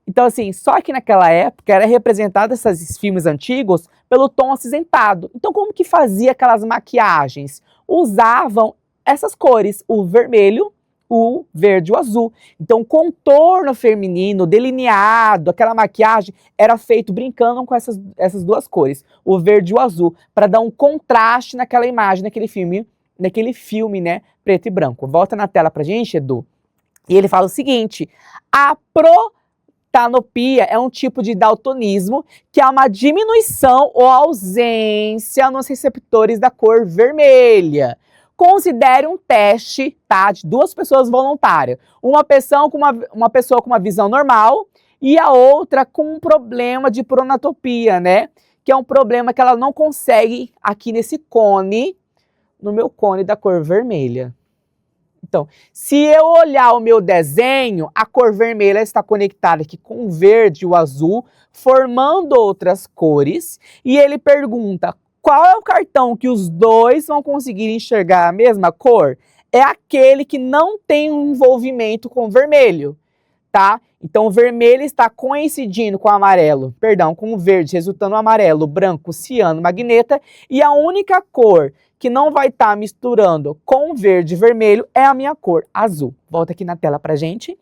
Então, assim, só que naquela época era representado esses filmes antigos pelo tom acinzentado. Então, como que fazia aquelas maquiagens? Usavam essas cores, o vermelho, o verde e o azul. Então, o contorno feminino, delineado, aquela maquiagem, era feito brincando com essas 2 cores, o verde e o azul, para dar um contraste naquela imagem, naquele filme, né, preto e branco. Volta na tela pra gente, Edu. E ele fala o seguinte: a protanopia é um tipo de daltonismo que é uma diminuição ou ausência nos receptores da cor vermelha. Considere um teste, tá, de 2 pessoas voluntárias. Uma pessoa com uma visão normal e a outra com um problema de pronatopia, né? Que é um problema que ela não consegue aqui nesse cone, no meu cone da cor vermelha. Então, se eu olhar o meu desenho, a cor vermelha está conectada aqui com o verde e o azul, formando outras cores. E ele pergunta, qual é o cartão que os 2 vão conseguir enxergar a mesma cor? É aquele que não tem um envolvimento com o vermelho, tá? Então, o vermelho está coincidindo com o amarelo, com o verde, resultando no amarelo, branco, ciano, magneta. E a única cor que não vai estar misturando com verde e vermelho é a minha cor, azul. Volta aqui na tela pra gente.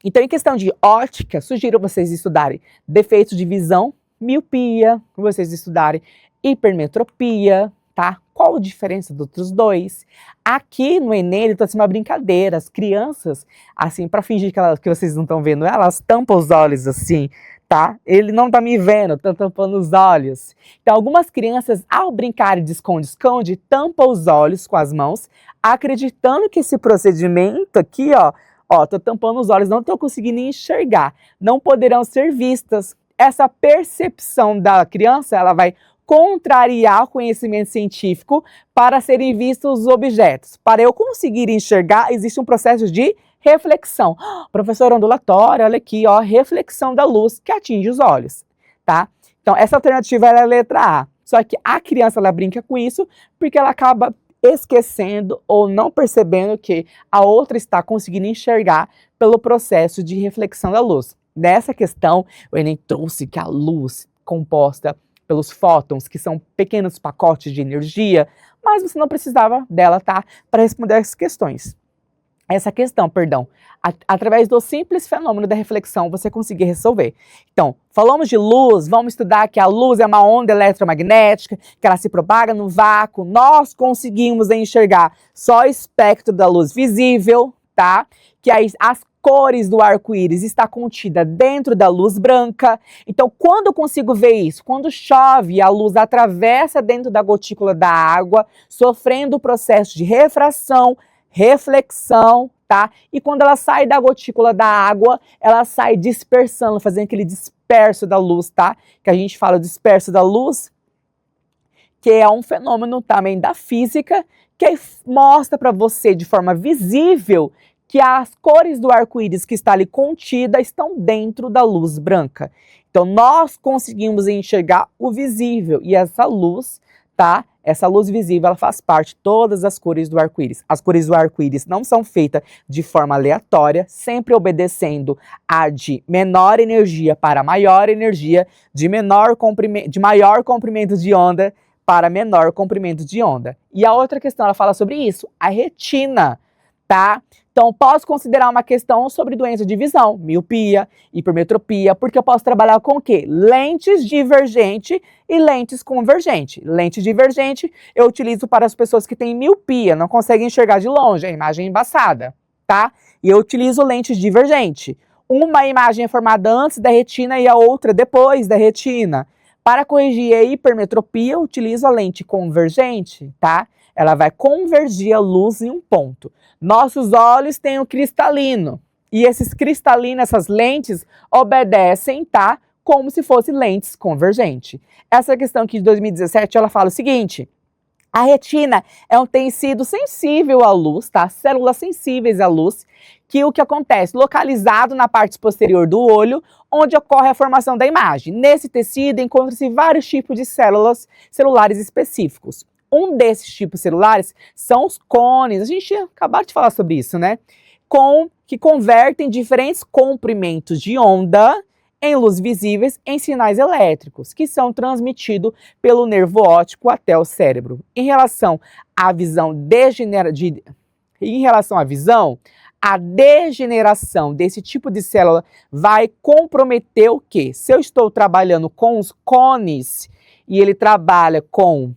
Então, em questão de ótica, sugiro vocês estudarem defeitos de visão, miopia, vocês estudarem hipermetropia, tá? Qual a diferença dos outros 2? Aqui no Enem, ele trouxe uma brincadeira. As crianças, assim, para fingir que vocês não estão vendo elas tampam os olhos assim, tá? Ele não tá me vendo, tá tampando os olhos. Então, algumas crianças, ao brincarem de esconde-esconde, tampam os olhos com as mãos, acreditando que esse procedimento aqui, ó, tô tampando os olhos, não tô conseguindo enxergar, não poderão ser vistas. Essa percepção da criança, ela vai contrariar o conhecimento científico para serem vistos os objetos. Para eu conseguir enxergar, existe um processo de reflexão. Professor ondulatório, olha aqui, ó, reflexão da luz que atinge os olhos, tá? Então, essa alternativa é a letra A. Só que a criança, ela brinca com isso porque ela acaba esquecendo ou não percebendo que a outra está conseguindo enxergar pelo processo de reflexão da luz. Nessa questão, o Enem trouxe que a luz composta pelos fótons, que são pequenos pacotes de energia, mas você não precisava dela, tá? Para responder essas questões. Através do simples fenômeno da reflexão, você conseguir resolver. Então, falamos de luz, vamos estudar que a luz é uma onda eletromagnética, que ela se propaga no vácuo, nós conseguimos enxergar só o espectro da luz visível, tá? Que as cores do arco-íris está contida dentro da luz branca. Então, quando eu consigo ver isso? Quando chove, a luz atravessa dentro da gotícula da água, sofrendo o processo de refração, reflexão, tá? E quando ela sai da gotícula da água, ela sai dispersando, fazendo aquele disperso da luz, tá? Que a gente fala disperso da luz, que é um fenômeno também da física, que aí mostra para você de forma visível que as cores do arco-íris que está ali contida estão dentro da luz branca. Então, nós conseguimos enxergar o visível e essa luz, tá? Essa luz visível, ela faz parte de todas as cores do arco-íris. As cores do arco-íris não são feitas de forma aleatória, sempre obedecendo a de menor energia para maior energia, de maior comprimento de onda para menor comprimento de onda. E a outra questão, ela fala sobre isso, a retina, tá? Então, posso considerar uma questão sobre doença de visão, miopia, hipermetropia, porque eu posso trabalhar com o quê? Lentes divergente e lentes convergente. Lente divergente eu utilizo para as pessoas que têm miopia, não conseguem enxergar de longe, a imagem é embaçada, tá? E eu utilizo lentes divergente. Uma imagem é formada antes da retina e a outra depois da retina. Para corrigir a hipermetropia, eu utilizo a lente convergente, tá? Ela vai convergir a luz em um ponto. Nossos olhos têm o cristalino. E esses cristalinos, essas lentes, obedecem, tá? Como se fossem lentes convergentes. Essa questão aqui de 2017, ela fala o seguinte: a retina é um tecido sensível à luz, tá? Células sensíveis à luz, que o que acontece? Localizado na parte posterior do olho, onde ocorre a formação da imagem. Nesse tecido encontram-se vários tipos de células celulares específicos. Um desses tipos celulares são os cones. A gente acabou de falar sobre isso, né? Que convertem diferentes comprimentos de onda em luz visíveis em sinais elétricos, que são transmitidos pelo nervo óptico até o cérebro. Em relação à visão a degeneração desse tipo de célula vai comprometer o quê? Se eu estou trabalhando com os cones e ele trabalha com,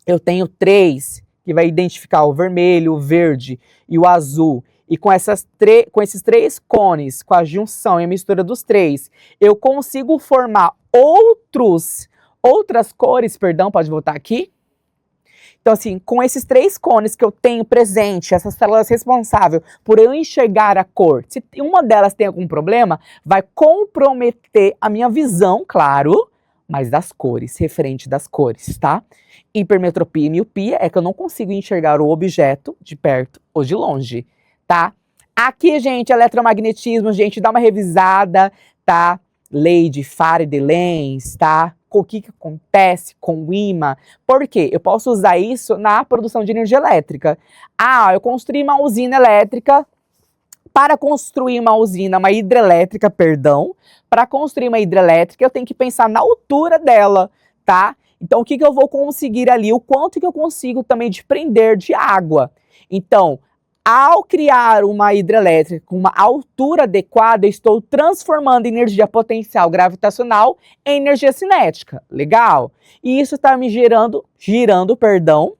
eu tenho 3, que vai identificar o vermelho, o verde e o azul, e com esses 3 cones, com a junção e a mistura dos 3, eu consigo formar outras cores, pode voltar aqui? Então, assim, com esses 3 cones que eu tenho presente, essas células responsáveis por eu enxergar a cor, se uma delas tem algum problema, vai comprometer a minha visão, claro, mas das cores, referente das cores, tá? Hipermetropia e miopia é que eu não consigo enxergar o objeto de perto ou de longe, tá? Aqui, gente, eletromagnetismo, gente, dá uma revisada, tá? Lei de Faraday-Lenz, tá? O que acontece com o ímã? Por quê? Eu posso usar isso na produção de energia elétrica. Ah, eu construí uma usina elétrica. Para construir uma hidrelétrica, para construir uma hidrelétrica, eu tenho que pensar na altura dela, tá? Então, o que eu vou conseguir ali? O quanto que eu consigo também desprender de água. Então, ao criar uma hidrelétrica com uma altura adequada, eu estou transformando energia potencial gravitacional em energia cinética. Legal? E isso está me girando,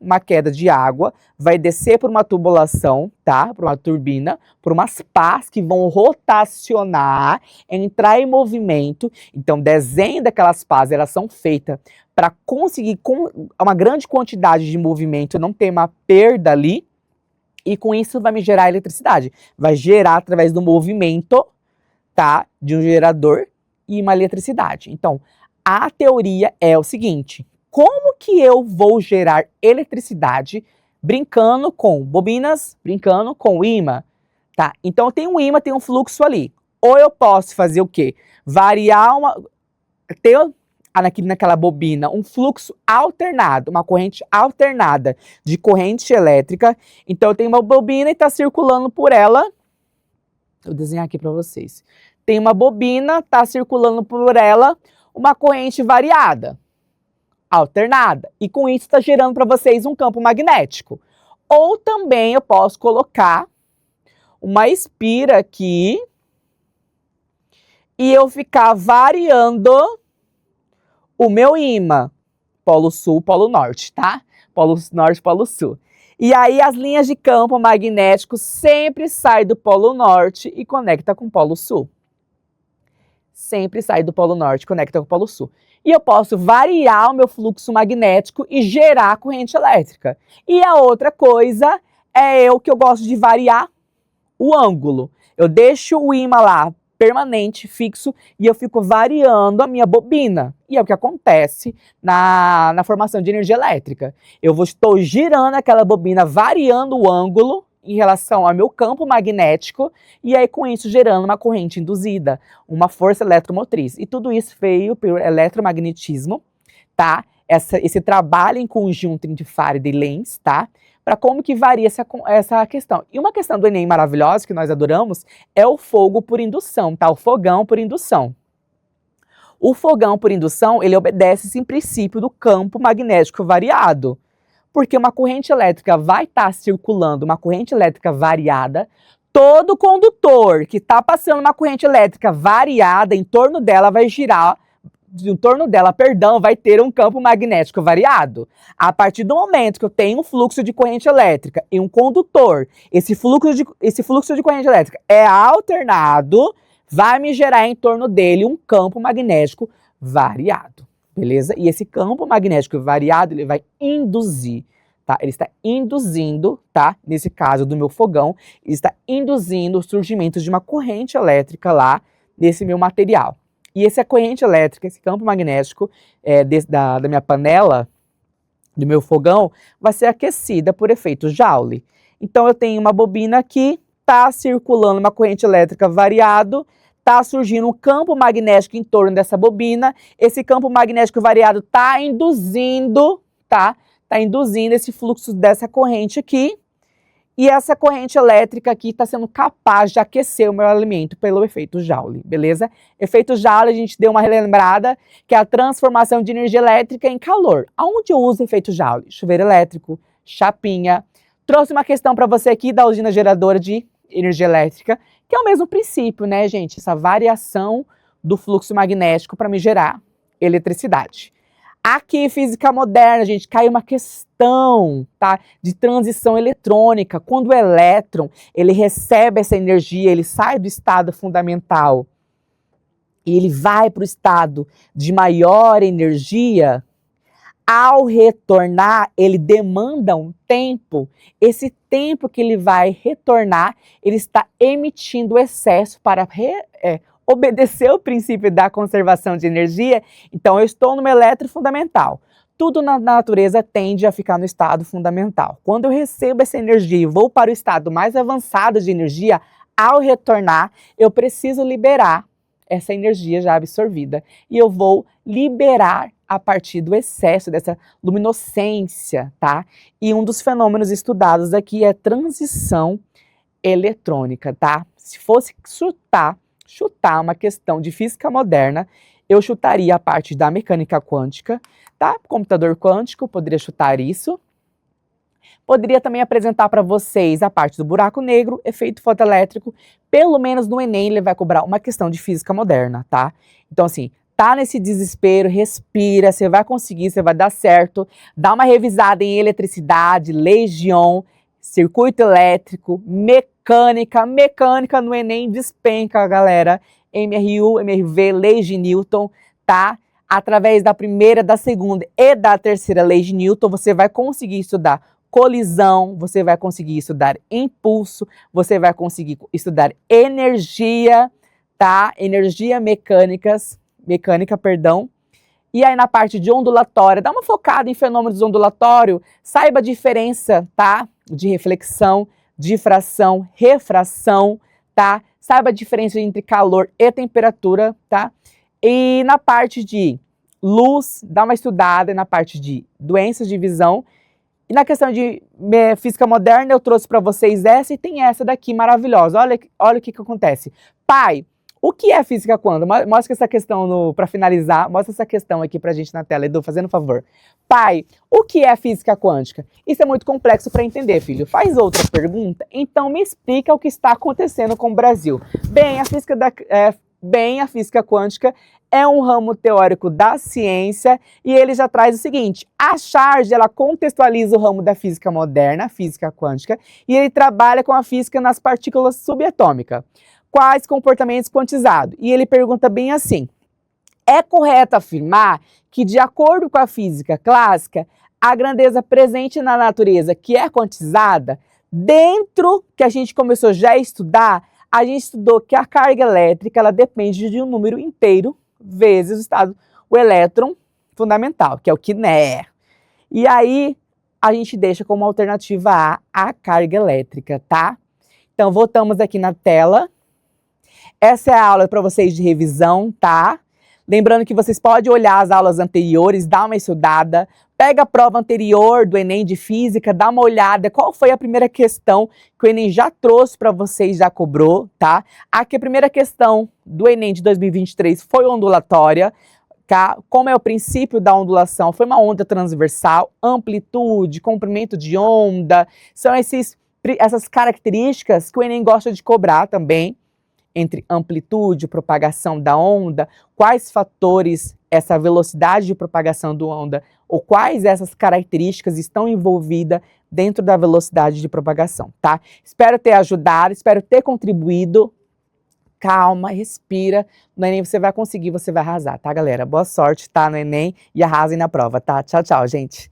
uma queda de água, vai descer por uma tubulação, tá? Por uma turbina, por umas pás que vão rotacionar, entrar em movimento. Então, desenho daquelas pás, elas são feitas para conseguir com uma grande quantidade de movimento, não ter uma perda ali. E com isso vai me gerar eletricidade. Vai gerar através do movimento, tá? De um gerador e uma eletricidade. Então, a teoria é o seguinte: como que eu vou gerar eletricidade brincando com bobinas, brincando com ímã, tá? Então, tem um ímã, tem um fluxo ali. Ou eu posso fazer o quê? Naquela bobina, um fluxo alternado, uma corrente alternada de corrente elétrica. Então, eu tenho uma bobina e está circulando por ela. Vou desenhar aqui para vocês. Tem uma bobina, está circulando por ela uma corrente variada, alternada. E com isso está gerando para vocês um campo magnético. Ou também eu posso colocar uma espira aqui e eu ficar variando o meu ímã, polo sul, polo norte, tá? Polo norte, polo sul. E aí as linhas de campo magnético sempre saem do polo norte e conecta com o polo sul. Sempre sai do polo norte e conecta com o polo sul. E eu posso variar o meu fluxo magnético e gerar corrente elétrica. E a outra coisa é que eu gosto de variar o ângulo. Eu deixo o ímã lá permanente, fixo, e eu fico variando a minha bobina. E é o que acontece na formação de energia elétrica. Estou girando aquela bobina, variando o ângulo em relação ao meu campo magnético, e aí com isso gerando uma corrente induzida, uma força eletromotriz. E tudo isso veio pelo eletromagnetismo, tá? Esse trabalho em conjunto entre Faraday e Lenz, tá? Para como que varia essa questão. E uma questão do Enem maravilhosa, que nós adoramos, é o fogo por indução, tá? O fogão por indução. O fogão por indução, ele obedece esse princípio do campo magnético variado. Porque uma corrente elétrica vai estar circulando, uma corrente elétrica variada, todo condutor que está passando uma corrente elétrica variada, em torno dela vai girar, vai ter um campo magnético variado. A partir do momento que eu tenho um fluxo de corrente elétrica e um condutor, esse fluxo de corrente elétrica é alternado, vai me gerar em torno dele um campo magnético variado, beleza? E esse campo magnético variado, ele vai induzir, tá? Ele está induzindo, tá? Nesse caso do meu fogão, ele está induzindo o surgimento de uma corrente elétrica lá nesse meu material. E essa corrente elétrica, esse campo magnético da minha panela, do meu fogão, vai ser aquecida por efeito Joule. Então eu tenho uma bobina aqui, está circulando uma corrente elétrica variado, está surgindo um campo magnético em torno dessa bobina. Esse campo magnético variado está induzindo, tá? Está induzindo esse fluxo dessa corrente aqui. E essa corrente elétrica aqui está sendo capaz de aquecer o meu alimento pelo efeito Joule, beleza? Efeito Joule, a gente deu uma relembrada, que é a transformação de energia elétrica em calor. Aonde eu uso efeito Joule? Chuveiro elétrico, chapinha. Trouxe uma questão para você aqui da usina geradora de energia elétrica, que é o mesmo princípio, né, gente? Essa variação do fluxo magnético para me gerar eletricidade. Aqui, física moderna, gente, cai uma questão, tá, de transição eletrônica. Quando o elétron, ele recebe essa energia, ele sai do estado fundamental e ele vai para o estado de maior energia, ao retornar, ele demanda um tempo. Esse tempo que ele vai retornar, ele está emitindo excesso para obedecer o princípio da conservação de energia. Então, eu estou no elétron fundamental. Tudo na natureza tende a ficar no estado fundamental. Quando eu recebo essa energia e vou para o estado mais avançado de energia, ao retornar, eu preciso liberar essa energia já absorvida. E eu vou liberar a partir do excesso dessa luminescência, tá? E um dos fenômenos estudados aqui é transição eletrônica, tá? Se fosse chutar uma questão de física moderna, eu chutaria a parte da mecânica quântica, tá? Computador quântico, poderia chutar isso. Poderia também apresentar para vocês a parte do buraco negro, efeito fotoelétrico. Pelo menos no Enem ele vai cobrar uma questão de física moderna, tá? Então assim, tá nesse desespero, respira, você vai conseguir, você vai dar certo. Dá uma revisada em eletricidade, leis de Ohm, circuito elétrico, mecânica no Enem despenca, galera. MRU, MRV, leis de Newton, tá? Através da primeira, da segunda e da terceira lei de Newton, você vai conseguir estudar colisão, você vai conseguir estudar impulso, você vai conseguir estudar energia, tá? Energia mecânica, E aí na parte de ondulatória, dá uma focada em fenômenos ondulatórios, saiba a diferença, tá? De reflexão, difração, refração, tá? Saiba a diferença entre calor e temperatura, tá? E na parte de luz, dá uma estudada na parte de doenças de visão. E na questão de física moderna, eu trouxe para vocês essa e tem essa daqui maravilhosa. Olha o que acontece. Pai, o que é física quântica? Mostra essa questão, para finalizar, mostra essa questão aqui pra gente na tela, Edu, fazendo um favor. Pai, o que é física quântica? Isso é muito complexo para entender, filho. Faz outra pergunta? Então me explica o que está acontecendo com o Brasil. Bem, a física quântica é um ramo teórico da ciência e ele já traz o seguinte: a Charge, ela contextualiza o ramo da física moderna, a física quântica, e ele trabalha com a física nas partículas subatômicas. Quais comportamentos quantizados? E ele pergunta bem assim: é correto afirmar que, de acordo com a física clássica, a grandeza presente na natureza, que é quantizada, dentro que a gente começou já a estudar, a gente estudou que a carga elétrica ela depende de um número inteiro vezes o elétron fundamental, que é o que né. E aí, a gente deixa como alternativa a carga elétrica, tá? Então, voltamos aqui na tela. Essa é a aula para vocês de revisão, tá? Lembrando que vocês podem olhar as aulas anteriores, dar uma estudada, pega a prova anterior do Enem de Física, dá uma olhada, qual foi a primeira questão que o Enem já trouxe para vocês, já cobrou, tá? Aqui a primeira questão do Enem de 2023 foi ondulatória. Como é o princípio da ondulação? Foi uma onda transversal, amplitude, comprimento de onda, são essas características que o Enem gosta de cobrar também, entre amplitude, propagação da onda, quais fatores essa velocidade de propagação da onda, ou quais essas características estão envolvidas dentro da velocidade de propagação, tá? Espero ter ajudado, espero ter contribuído. Calma, respira. No Enem você vai conseguir, você vai arrasar, tá, galera? Boa sorte, tá, no Enem e arrasem na prova, tá? Tchau, tchau, gente.